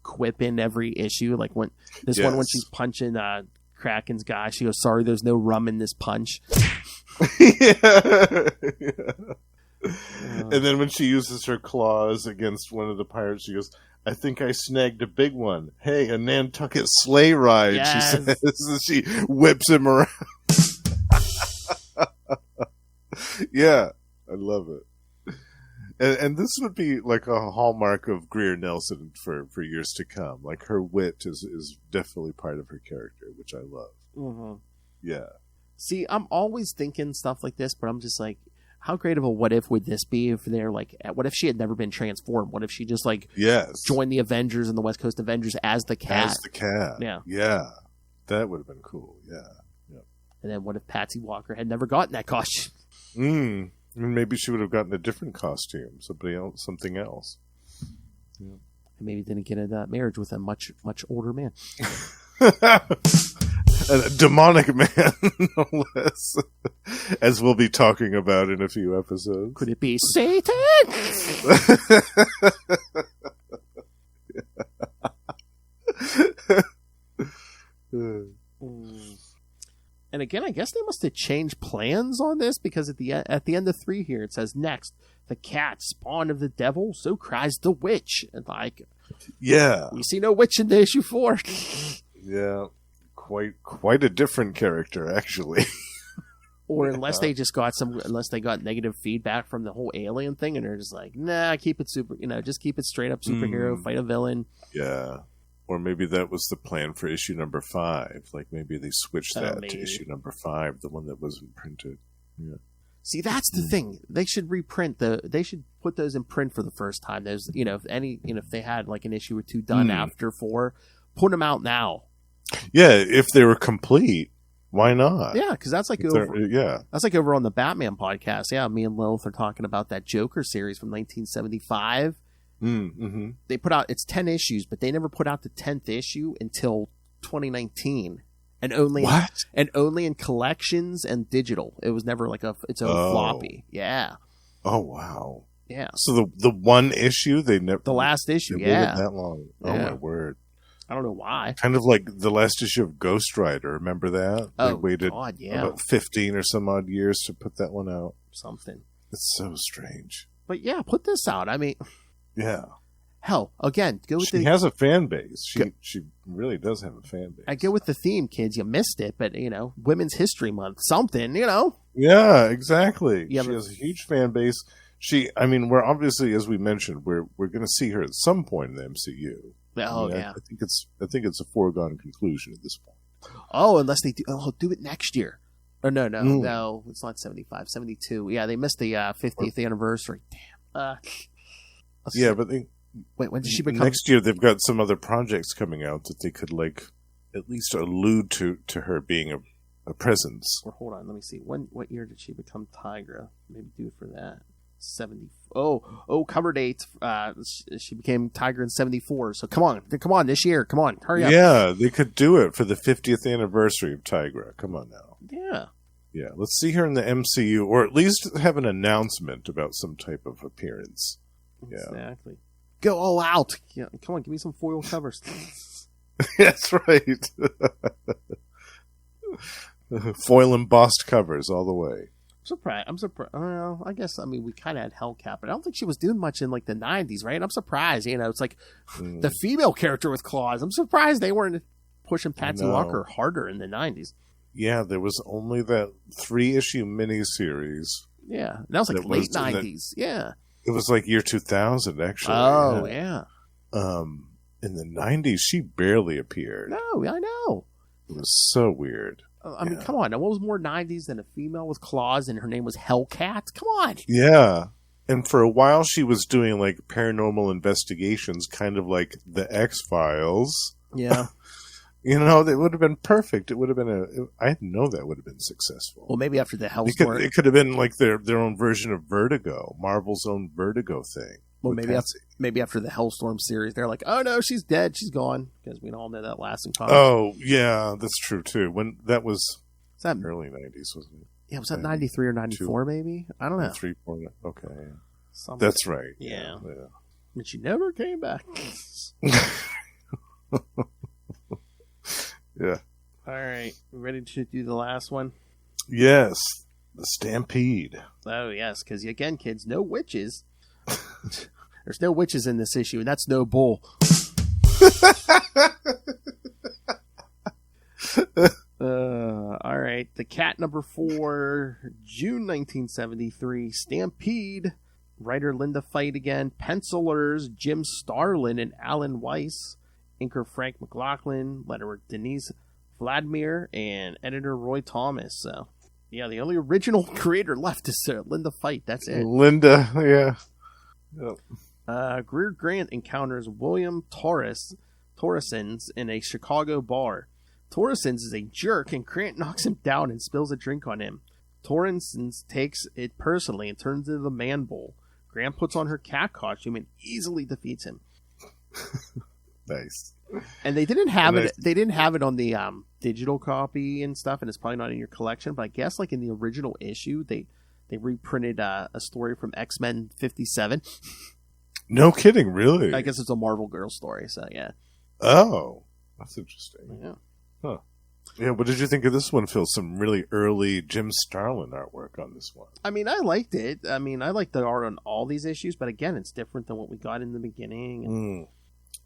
quip in every issue. Like, when one, when she's punching Kraken's guy, she goes, "Sorry, there's no rum in this punch." Yeah. And then when she uses her claws against one of the pirates, she goes, "I think I snagged a big one. Hey, a Nantucket sleigh ride," yes. She says, and she whips him around. Yeah, I love it. And this would be like a hallmark of Greer Nelson for years to come. Like, her wit is definitely part of her character, which I love. Mm-hmm. Yeah. See, I'm always thinking stuff like this, but I'm just like, how great of a what if would this be if they're like, what if she had never been transformed? What if she just joined the Avengers and the West Coast Avengers as the cat? As the cat. Yeah. Yeah. That would have been cool. Yeah. Yeah. And then what if Patsy Walker had never gotten that costume? Maybe she would have gotten a different costume, something else. Yeah. And maybe didn't get a marriage with a much, much older man. A demonic man, no less, as we'll be talking about in a few episodes. Could it be Satan? And again, I guess they must have changed plans on this, because at the end of 3 here, it says, "Next, the cat, spawn of the devil, so cries the witch." And yeah, we see no witch in the issue 4. Yeah, quite a different character, actually. Or unless they got negative feedback from the whole alien thing, and they're just like, "Nah, keep it just keep it straight up superhero, fight a villain." Yeah. Or maybe that was the plan for issue number 5. Like, maybe they switched that to issue number 5, the one that wasn't printed. Yeah. See, that's the thing. They should reprint they should put those in print for the first time. There's, if they had like an issue or 2 done after 4, put them out now. Yeah, if they were complete, why not? Yeah, because that's like that's like over on the Batman podcast. Yeah, me and Lilith are talking about that Joker series from 1975. Mm-hmm. They put out, it's 10 issues, but they never put out the 10th issue until 2019, and only in collections and digital. It was never like its own floppy. Yeah. Oh wow. Yeah. So the one issue they never the last issue. Waited that long. Oh Yeah. my word. I don't know why. Kind of like the last issue of Ghost Rider. Remember that? Oh, they waited God, yeah. about 15 or some odd years to put that one out. Something. It's so strange. But yeah, put this out. I mean, Yeah. hell, again, go with She has a fan base. She really does have a fan base. I go with the theme, kids. You missed it, but Women's History Month, something, Yeah, exactly. Yeah, she has a huge fan base. We're obviously, as we mentioned, we're going to see her at some point in the MCU. Oh yeah. I think it's a foregone conclusion at this point. Oh, unless they do it next year. Or no, it's not 75, 72. Yeah, they missed the 50th anniversary. Damn. Yeah, but wait, when did she become? Next year they've got some other projects coming out that they could at least allude to her being a presence. Or hold on, let me see. What year did she become Tigra? Maybe do it for that. 70. Oh, cover date. She became Tigra in 74. So come on, this year. Come on, hurry up. Yeah, they could do it for the 50th anniversary of Tigra. Come on now. Yeah. Let's see her in the MCU, or at least have an announcement about some type of appearance. Yeah, exactly. Go all out. Yeah, come on, give me some foil covers. That's right. Foil embossed covers all the way. I'm surprised. I guess, we kind of had Hellcat, but I don't think she was doing much in, the 90s, right? I'm surprised. It's like the female character with claws. I'm surprised they weren't pushing Patsy Walker harder in the 90s. Yeah, there was only that 3-issue miniseries. Yeah, that was late 90s. Yeah. It was year 2000, actually. Oh, yeah. In the 90s, she barely appeared. No, I know. It was so weird. Come on. Now, what was more 90s than a female with claws and her name was Hellcat? Come on. Yeah. And for a while, she was doing paranormal investigations, kind of like the X-Files. Yeah. It would have been perfect. It would have been I know that would have been successful. Well, maybe after the Hellstorm. It could have been their own version of Vertigo, Marvel's own Vertigo thing. Well, maybe after the Hellstorm series, they're like, oh no, she's dead, she's gone, because we all know that last in comics. Oh yeah, that's true too. When that was early 90s, wasn't it? Yeah, was that 93 or 94? Maybe, I don't know. 3, 4. Okay, something. That's right. Yeah. But she never came back. Yeah. All right, we ready to do the last one? Yes, the Stampede. Oh yes, because again, kids, no witches. There's no witches in this issue, and that's no bull. All right. The Cat number 4, June 1973, Stampede. Writer Linda Fight again. Pencilers Jim Starlin and Alan Weiss. Inker Frank McLaughlin. Letterer Denise Vladimir. And editor Roy Thomas. So, yeah, the only original creator left is Linda Fight. That's it. Linda, yeah. Yep. Greer Grant encounters William Torresons in a Chicago bar. Torresons is a jerk, and Grant knocks him down and spills a drink on him. Torresons takes it personally and turns into the man bull. Grant puts on her cat costume and easily defeats him. Nice. And they didn't have it. They didn't have it on the digital copy and stuff, and it's probably not in your collection. But I guess, in the original issue, they reprinted a story from X-Men 57. No kidding, really? I guess it's a Marvel Girl story, so yeah. Oh, that's interesting. Yeah. Huh. Yeah, what did you think of this one, Phil? Some really early Jim Starlin artwork on this one. I liked it. I liked the art on all these issues, but again, it's different than what we got in the beginning.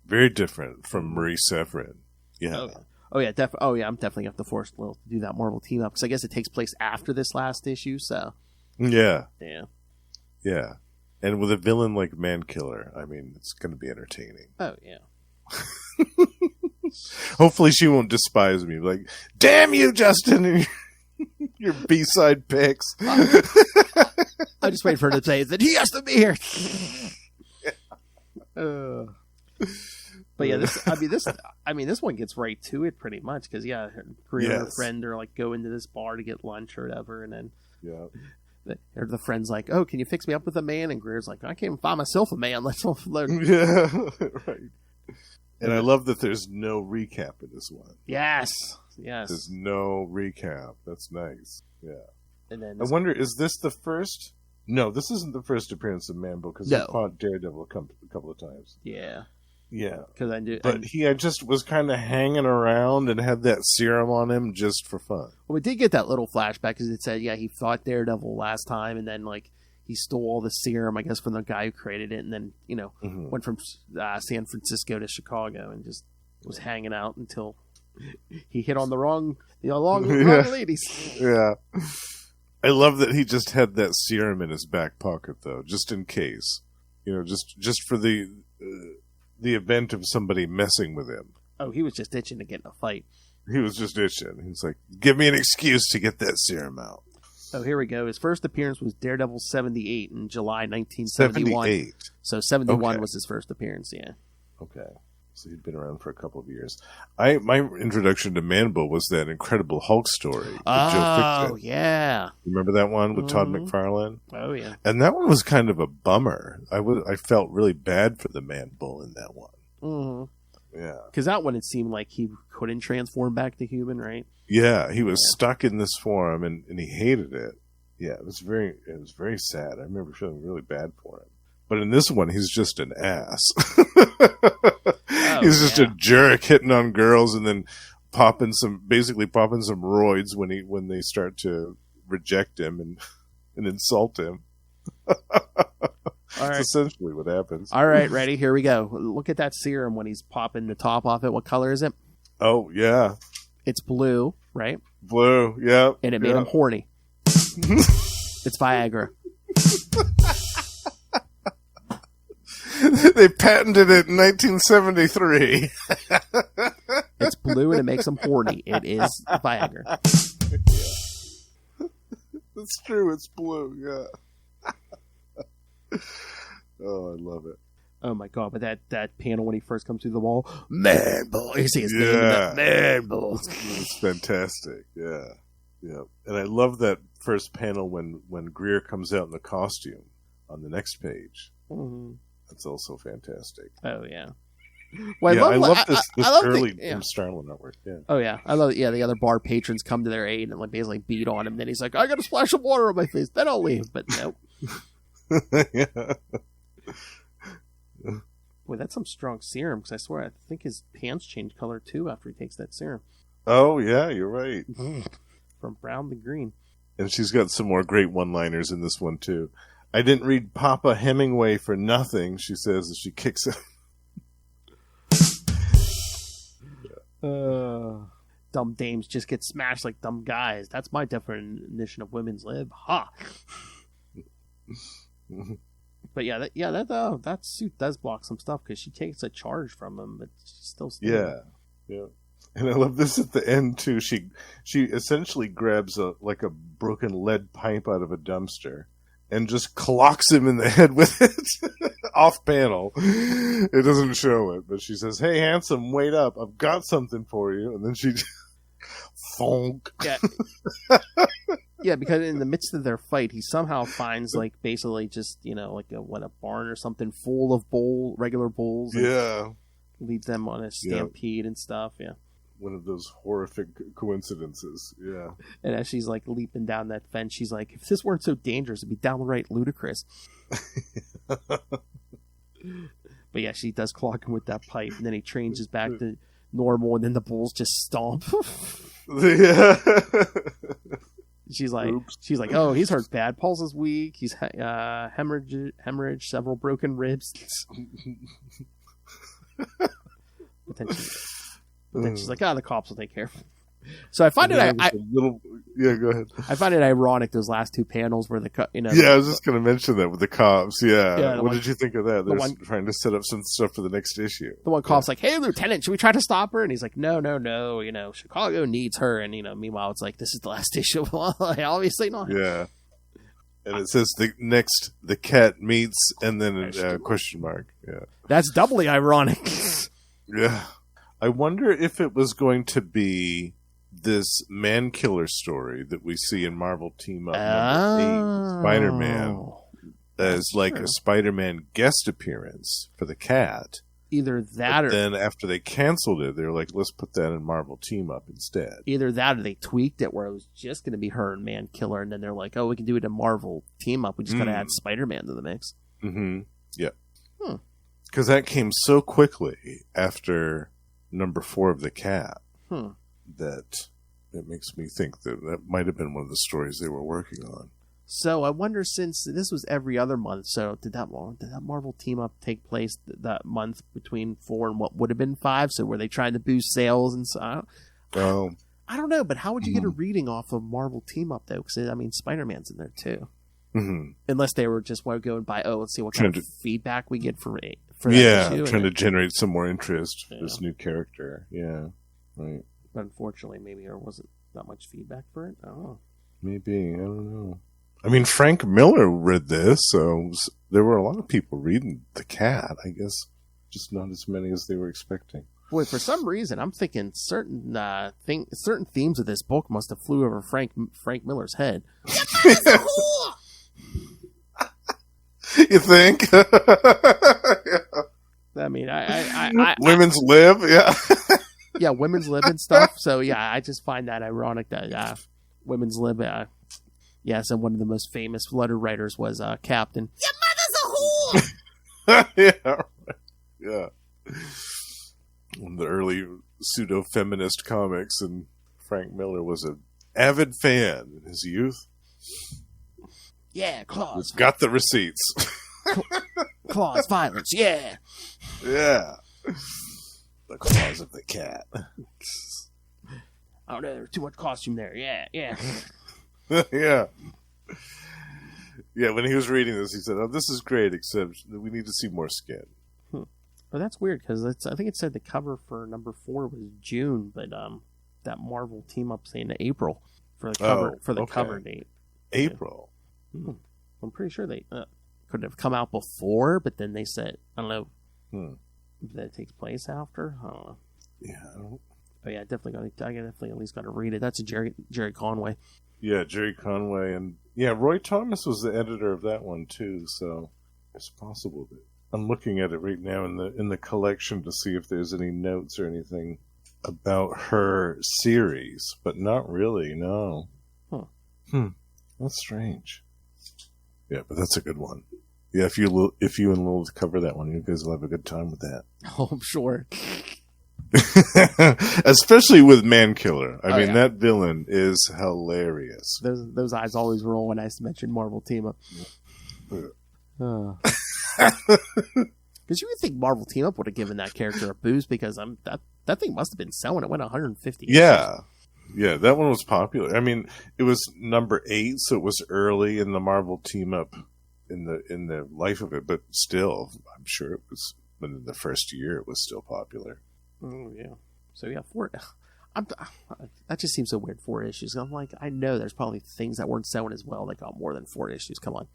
Very different from Marie Severin. Yeah. Oh yeah, I'm definitely going to force Lil to do that Marvel team up, because I guess it takes place after this last issue, so. Yeah. Yeah. Yeah. And with a villain like Mankiller, it's going to be entertaining. Oh, yeah. Hopefully she won't despise me. Like, damn you, Justin, and your B-side picks. I just wait for her to say that he has to be here. But yeah, this one gets right to it pretty much, because Greer and her friend are go into this bar to get lunch or whatever, and then the friend's like, "Oh, can you fix me up with a man?" And Greer's like, "I can't even find myself a man. Let's load." Yeah, right. And I love that there's no recap in this one. Yes. There's no recap. That's nice. Yeah. And then I wonder, is this the first? No, this isn't the first appearance of Man-Bull, because I fought Daredevil a couple of times. Yeah. Yeah. Because I do. But he just was kind of hanging around and had that serum on him just for fun. Well, we did get that little flashback because it said, he fought Daredevil last time, and then, he stole all the serum, I guess, from the guy who created it, and then, went from San Francisco to Chicago and just was hanging out until he hit on the wrong ladies. Yeah. I love that he just had that serum in his back pocket, though, just in case. Just for the event of somebody messing with him. Oh, he was just itching to get in a fight. He was just itching. He's like, give me an excuse to get that serum out. Oh, here we go. His first appearance was Daredevil 78 in July 1971. 78. So 71 was his first appearance, yeah. Okay. So he'd been around for a couple of years. My introduction to Man-Bull was that Incredible Hulk story. Oh, yeah. Remember that one with Todd McFarlane? Oh, yeah. And that one was kind of a bummer. I felt really bad for the Man-Bull in that one. Mm-hmm. Yeah. Because that one, it seemed like he couldn't transform back to human, right? Yeah, he was stuck in this form, and he hated it. Yeah, it was very sad. I remember feeling really bad for him. But in this one, he's just an ass. He's just a jerk hitting on girls and then popping some roids when they start to reject him and insult him. That's essentially what happens. All right, ready? Here we go. Look at that serum when he's popping the top off it. What color is it? Oh, yeah. It's blue, right? Blue, yeah. And it made him horny. It's Viagra. They patented it in 1973. It's blue and it makes him horny. It is Viagra. Yeah. It's true. It's blue. Yeah. Oh, I love it. Oh my god! But that panel when he first comes through the wall, Man-Bull. You see his name in that, Man-Bull. It's fantastic. Yeah, yeah. And I love that first panel when Greer comes out in the costume on the next page. Mm-hmm. That's also fantastic. Oh yeah. Well, I love this love early from Starlin Network. Yeah. Oh yeah, I love it. Yeah, the other bar patrons come to their aid and basically beat on him. Then he's like, "I got a splash of water on my face, then I'll leave." But no. Yeah. Boy, that's some strong serum. Because I swear, I think his pants change color too after he takes that serum. Oh yeah, you're right. From brown to green. And she's got some more great one-liners in this one too. I didn't read Papa Hemingway for nothing, she says as she kicks him. Dumb dames just get smashed like dumb guys. That's my definition of women's lib. Ha! But that suit does block some stuff because she takes a charge from him, but she's still standing. Yeah. And I love this at the end too. She essentially grabs a broken lead pipe out of a dumpster and just clocks him in the head with it. Off panel. It doesn't show it, but she says, "Hey, handsome, wait up. I've got something for you." And then she funk. Yeah. Yeah, because in the midst of their fight, he somehow finds basically just, a barn or something full of regular bulls. And leads them on a stampede and stuff. Yeah. One of those horrific coincidences. Yeah. And as she's leaping down that fence, she's like, "If this weren't so dangerous, it'd be downright ludicrous." But yeah, she does clock him with that pipe, and then he changes back to normal, and then the bulls just stomp. Yeah. She's like, "Oh, he's hurt bad. Pulse is weak. He's hemorrhage, several broken ribs." But then she's like, "The cops will take care of it." So I find it. Go ahead. I find it ironic those last two panels where I was just going to mention that with the cops. Yeah. What did you think of that? They're trying to set up some stuff for the next issue. The one cop's like, "Hey, Lieutenant, should we try to stop her?" And he's like, No. Chicago needs her. And meanwhile, it's like, this is the last issue. Well, obviously not. Yeah. And it says the cat meets and then a question mark. Yeah. That's doubly ironic. Yeah. I wonder if it was going to be this man killer story that we see in Marvel Team Up number 8, Spider-Man, as a Spider-Man guest appearance for the cat. Either that, or then after they canceled it, they were like, let's put that in Marvel Team Up instead. either that, or they tweaked it where it was just going to be her and Man Killer, and then they're like, oh, we can do it in Marvel Team Up. We just got to add Spider-Man to the mix. Mm-hmm. Yeah. Because that came so quickly after number 4 of the Cat that it makes me think that might have been one of the stories they were working on. So I wonder, since this was every other month, so did that Marvel Team Up take place that month between 4 and what would have been 5? So were they trying to boost sales and so? I don't know, but how would you get a reading off of Marvel Team Up, though? Because, I mean, Spider-Man's in there, too. Mm-hmm. Unless they were just going to buy, let's see what kind of feedback we get for that issue. Trying to generate some more interest for this new character. Yeah, right. But unfortunately, maybe there wasn't that much feedback for it. I don't know. Maybe. I don't know. I mean, Frank Miller read this, so there were a lot of people reading The Cat. I guess just not as many as they were expecting. Boy, for some reason, I'm thinking certain themes of this book must have flew over Frank Miller's head. You think? Yeah. I mean, I women's lib, yeah. Yeah, women's lib and stuff. So, yeah, I just find that ironic that women's lib, so one of the most famous letter writers was Captain. Your mother's a whore! Yeah. Yeah. One of the early pseudo-feminist comics, and Frank Miller was an avid fan in his youth. Yeah, claws. We've got the receipts. Claws, violence, yeah. Yeah. The claws of the cat. Oh, no, there's too much costume there. Yeah. Yeah. Yeah, when he was reading this, he said, oh, this is great, except we need to see more skin. But that's weird, because I think it said the cover for number 4 was June, but that Marvel Team Up saying April for the cover date. April. Yeah. I'm pretty sure they could have come out before, but then they said, I don't know if that takes place after. I don't know. Yeah, I don't. But yeah, I definitely at least got to read it. That's a Jerry Conway. Yeah, Jerry Conway, and Roy Thomas was the editor of that one too. So it's possible that I'm looking at it right now in the collection to see if there's any notes or anything about her series, but not really. No. That's strange. Yeah, but that's a good one. Yeah, if you and Lilith cover that one, you guys will have a good time with that. Oh, I'm sure. Especially with Man Killer. I mean, that villain is hilarious. Those eyes always roll when I mention Marvel Team Up. Because you would think Marvel Team Up would have given that character a boost, because that thing must have been selling. It went 150. Yeah. Yeah, that one was popular. I mean, it was number 8, so it was early in the Marvel Team Up in the life of it, but still, I'm sure it was, in the first year, it was still popular. Oh, yeah. So, yeah, 4... that just seems so weird, 4 issues. I'm like, I know there's probably things that weren't selling as well that got more than 4 issues. Come on.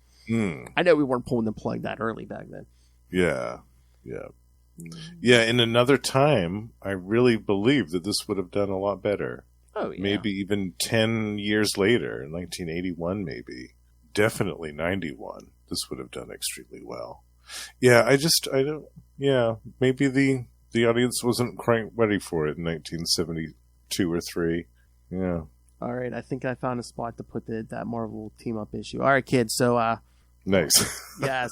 I know we weren't pulling the plug that early back then. Yeah. Yeah. Yeah, in another time, I really believe that this would have done a lot better. Oh, yeah. Maybe even 10 years later, in 1981 maybe. Definitely 91. This would have done extremely well. Yeah, maybe the audience wasn't quite ready for it in 1972 or 3. Yeah. All right, I think I found a spot to put that Marvel Team Up issue. All right, kids, so... Nice. Yes.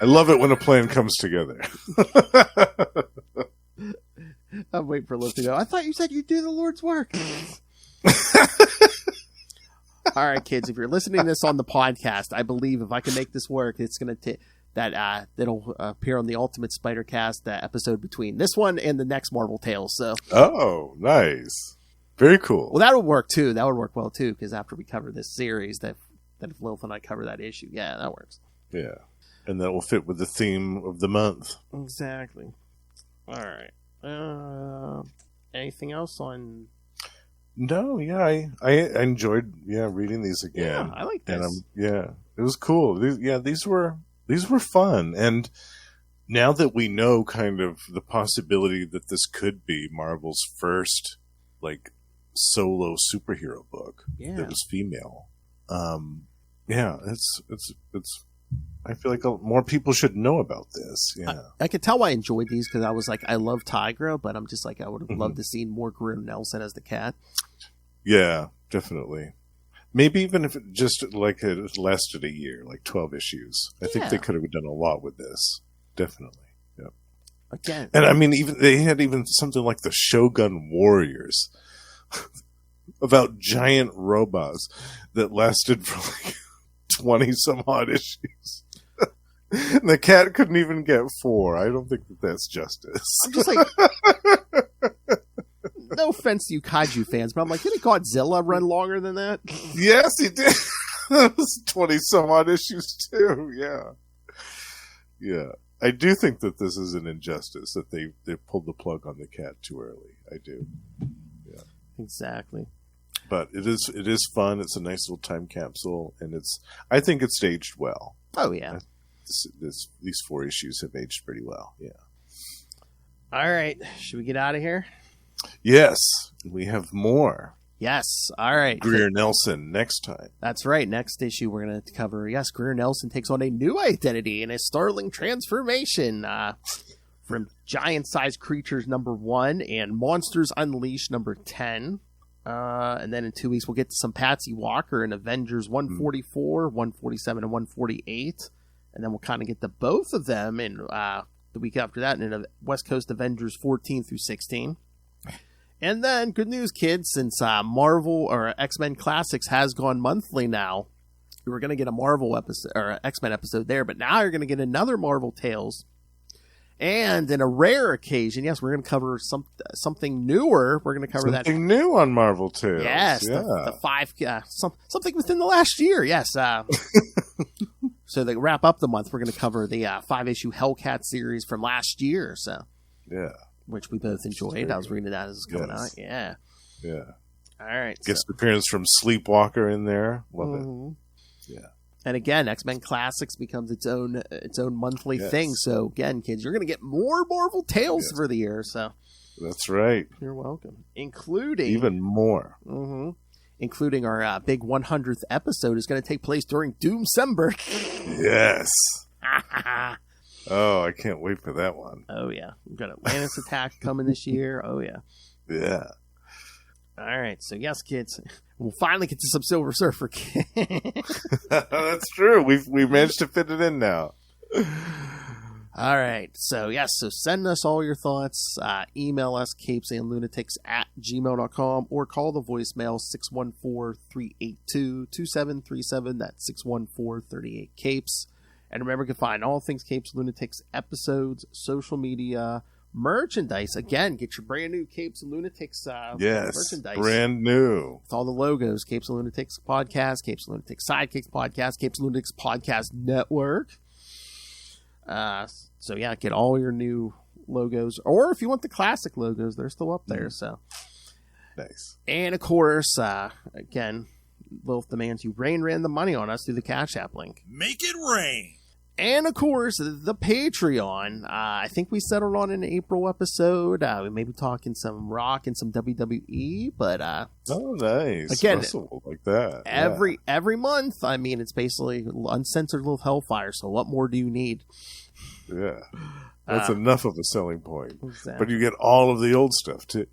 I love it when a plan comes together. I'm waiting for Liv to go, I thought you said you'd do the Lord's work. All right, kids, if you're listening to this on the podcast, I believe if I can make this work, it's going to that'll appear on the Ultimate Spider-Cast episode between this one and the next Marvel Tales. So. Oh, nice. Very cool. Well, that would work, too. That would work well, too, because after we cover this series, that if Lilith and I cover that issue, yeah, that works. Yeah. And that will fit with the theme of the month. Exactly. All right. Anything else on... No, yeah, I enjoyed reading these again. Yeah, I like this. And it was cool. These were fun. And now that we know kind of the possibility that this could be Marvel's first solo superhero book that was female, it's I feel like more people should know about this. Yeah, I could tell I enjoyed these because I was like, I love Tigra, but I'm just like, I would have loved to see more Greer Nelson as the cat. Yeah, definitely. Maybe even if it just like it lasted a year, like 12 issues. I think they could have done a lot with this. Definitely. Yep. Again. And I mean, they had something like the Shogun Warriors about giant robots that lasted for like 20 some odd issues. And the cat couldn't even get 4. I don't think that's justice. I'm just like, no offense to you kaiju fans, but I'm like, didn't Godzilla run longer than that? Yes, he did. That was 20 some odd issues too. Yeah. Yeah. I do think that this is an injustice that they pulled the plug on the cat too early. I do. Yeah. Exactly. But it is fun. It's a nice little time capsule, and I think it's aged well. Oh yeah. These 4 issues have aged pretty well. Yeah. All right. Should we get out of here? Yes, we have more. Yes. All right. Greer Nelson next time. That's right. Next issue we're going to cover. Yes, Greer Nelson takes on a new identity in a startling transformation from giant-sized creatures #1 and Monsters Unleashed #10. And then in 2 weeks we'll get to some Patsy Walker in Avengers 144, 147, and 148. And then we'll kind of get to both of them in the week after that in West Coast Avengers 14 through 16. And then, good news, kids, since Marvel or X-Men Classics has gone monthly now, you were going to get a Marvel episode or X-Men episode there, but now you're going to get another Marvel Tales. And in a rare occasion, yes, we're going to cover something newer. We're going to cover something new on Marvel Tales. Yes, yeah. the 5 something within the last year. Yes. So to wrap up the month, we're going to cover the 5-issue Hellcat series from last year. So yeah. Which we both enjoyed. I was reading that as it's coming out. Yeah. Yeah. All right. Guest appearance from Sleepwalker in there. Love it. Yeah. And again, X-Men Classics becomes its own monthly thing. So again, kids, you're going to get more Marvel Tales for the year. So that's right. You're welcome. Including even more. Including our big 100th episode is going to take place during Doomsember. Yes. Oh, I can't wait for that one. Oh, yeah. We've got Atlantis Attack coming this year. Oh, yeah. Yeah. All right. So, yes, kids, we'll finally get to some Silver Surfer. That's true. We've managed to fit it in now. All right. So, yes. So, send us all your thoughts. Email us, CapesandLunatics@gmail.com, or call the voicemail 614-382-2737. That's 614-38-CAPES. And remember, you can find all things Capes Lunatics episodes, social media, merchandise. Again, get your brand new Capes and Lunatics merchandise. Brand new. With all the logos. Capes and Lunatics Podcast, Capes and Lunatics Sidekicks Podcast, Capes and Lunatics Podcast Network. So, yeah, get all your new logos. Or if you want the classic logos, they're still up there. So nice. And, of course, again, Lilith demands you ran the money on us through the Cash App link. Make it rain. And, of course, the Patreon. I think we settled on an April episode. We may be talking some rock and some WWE, but... oh, nice. Again, Russell, like that. Every month, I mean, it's basically uncensored little hellfire, so what more do you need? Yeah. That's enough of a selling point. Exactly. But you get all of the old stuff, too.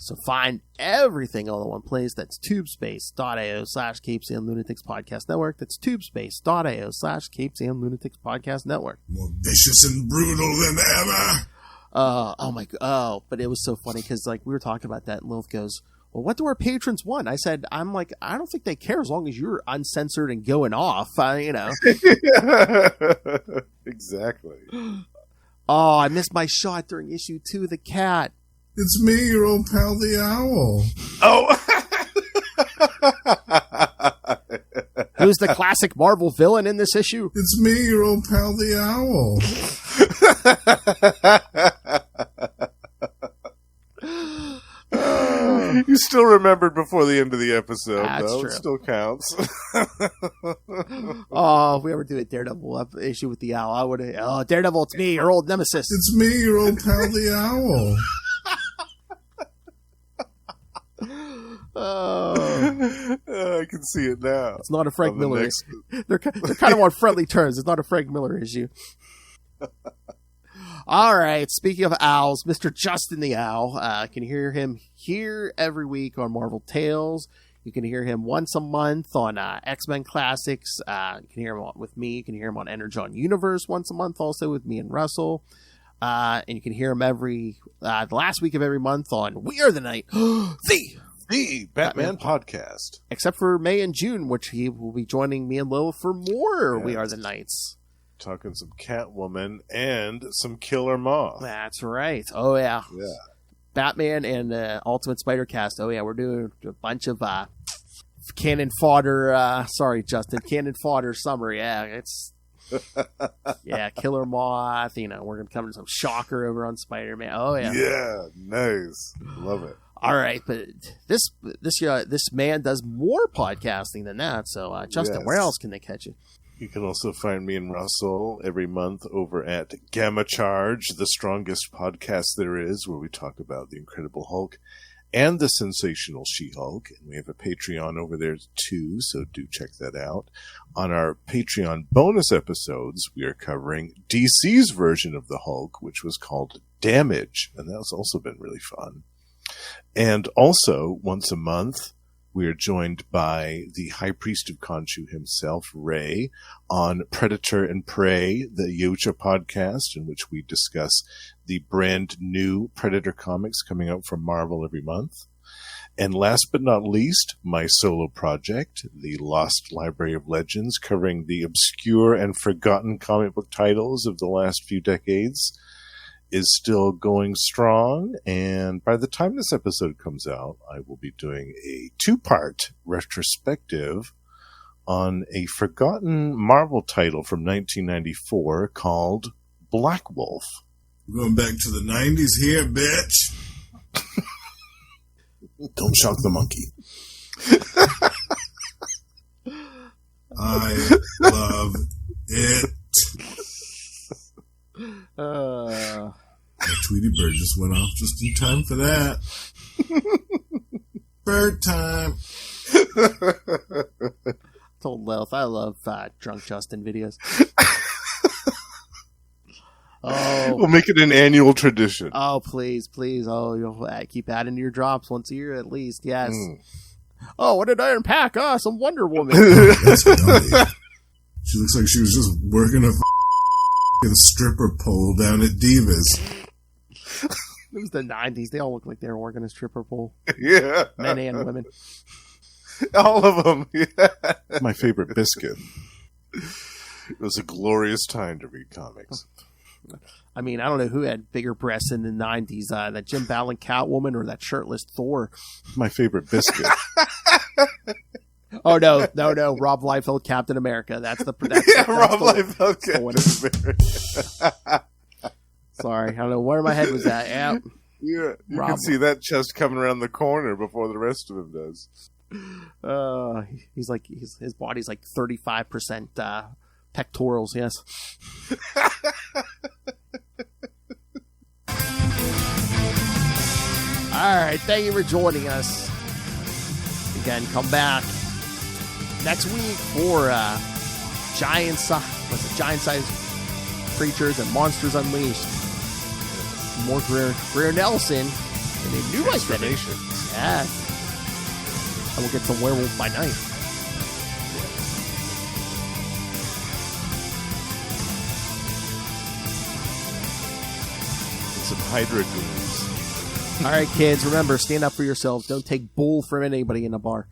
So find everything all in one place. That's tubespace.io/Capes and Lunatics Podcast Network. That's tubespace.io/Capes and Lunatics Podcast Network. More vicious and brutal than ever. Oh my god. Oh, but it was so funny because like we were talking about that and Lilith goes, well, what do our patrons want? I'm like, I don't think they care as long as you're uncensored and going off, you know. Exactly. Oh, I missed my shot during issue 2 of the cat. It's me, your old pal, the owl. Oh. Who's the classic Marvel villain in this issue? It's me, your old pal, the owl. You still remembered before the end of the episode, That's though. True. It still counts. Oh, if we ever do a Daredevil issue with the owl, I would have... Oh, Daredevil, it's me, your old nemesis. It's me, your old pal, the owl. I can see it now. It's not a Frank Miller issue. They're kind of on friendly terms. It's not a Frank Miller issue. All right. Speaking of owls, Mr. Justin the Owl. Can hear him here every week on Marvel Tales. You can hear him once a month on X-Men Classics. You can hear him with me. You can hear him on Energon Universe once a month, also with me and Russell. And you can hear him every the last week of every month on We Are the Night, the Batman podcast. Except for May and June, which he will be joining me and Lil for more Yes. We Are the Nights. Talking some Catwoman and some Killer Moth. That's right. Oh, yeah. Yeah. Batman and Ultimate Spider Cast. Oh, yeah. We're doing a bunch of cannon fodder. Sorry, Justin. Cannon fodder summer. Yeah, it's... yeah, Killer Moth. You know, we're going to come to some Shocker over on Spider-Man. Oh, yeah. Yeah, nice. Love it. All right, but this man does more podcasting than that. So, Justin, Yes. where else can they catch you? You can also find me and Russell every month over at Gamma Charge, the strongest podcast there is, where we talk about the Incredible Hulk and the Sensational She-Hulk. And we have a Patreon over there too, so do check that out. On our Patreon bonus episodes, we are covering DC's version of the Hulk, which was called Damage, and that's also been really fun. And also, once a month, we are joined by the High Priest of Khonshu himself, Ray, on Predator and Prey, the Yocha podcast, in which we discuss the brand new Predator comics coming out from Marvel every month. And last but not least, my solo project, the Lost Library of Legends, covering the obscure and forgotten comic book titles of the last few decades, is still going strong, and by the time this episode comes out, I will be doing a 2-part retrospective on a forgotten Marvel title from 1994 called Black Wolf. We're going back to the 90s here, bitch. Don't shock the monkey. I love it. That Tweety Bird just went off just in time for that. Bird time. Told Lilith, I love Drunk Justin videos. Oh, We'll make it an annual tradition. oh, please, please. Oh, you'll keep adding to your drops once a year at least. Yes. Oh, what did I unpack? Some Wonder Woman. That's funny. She looks like she was just working a stripper pole down at Divas. It was the 90s. They all look like they were working a stripper pole. Yeah. Men and women. All of them. Yeah. My favorite biscuit. It was a glorious time to read comics. I mean, I don't know who had bigger breasts in the 90s. That Jim Ballin Catwoman or that shirtless Thor. My favorite biscuit. Oh, no. Rob Liefeld, Captain America. That's Rob Liefeld, Captain America. Sorry. I don't know where my head was at. Yeah. Yeah, you Rob. can see that chest coming around the corner before the rest of him does. He's like, his body's like 35% pectorals, yes. All right, thank you for joining us. Again, come back next week for giant-sized creatures and monsters unleashed. More Greer Nelson and a new Transformation. Yeah. And we'll get some Werewolf by Night. Some Hydra goons. All right, kids, remember, stand up for yourselves. Don't take bull from anybody in a bar.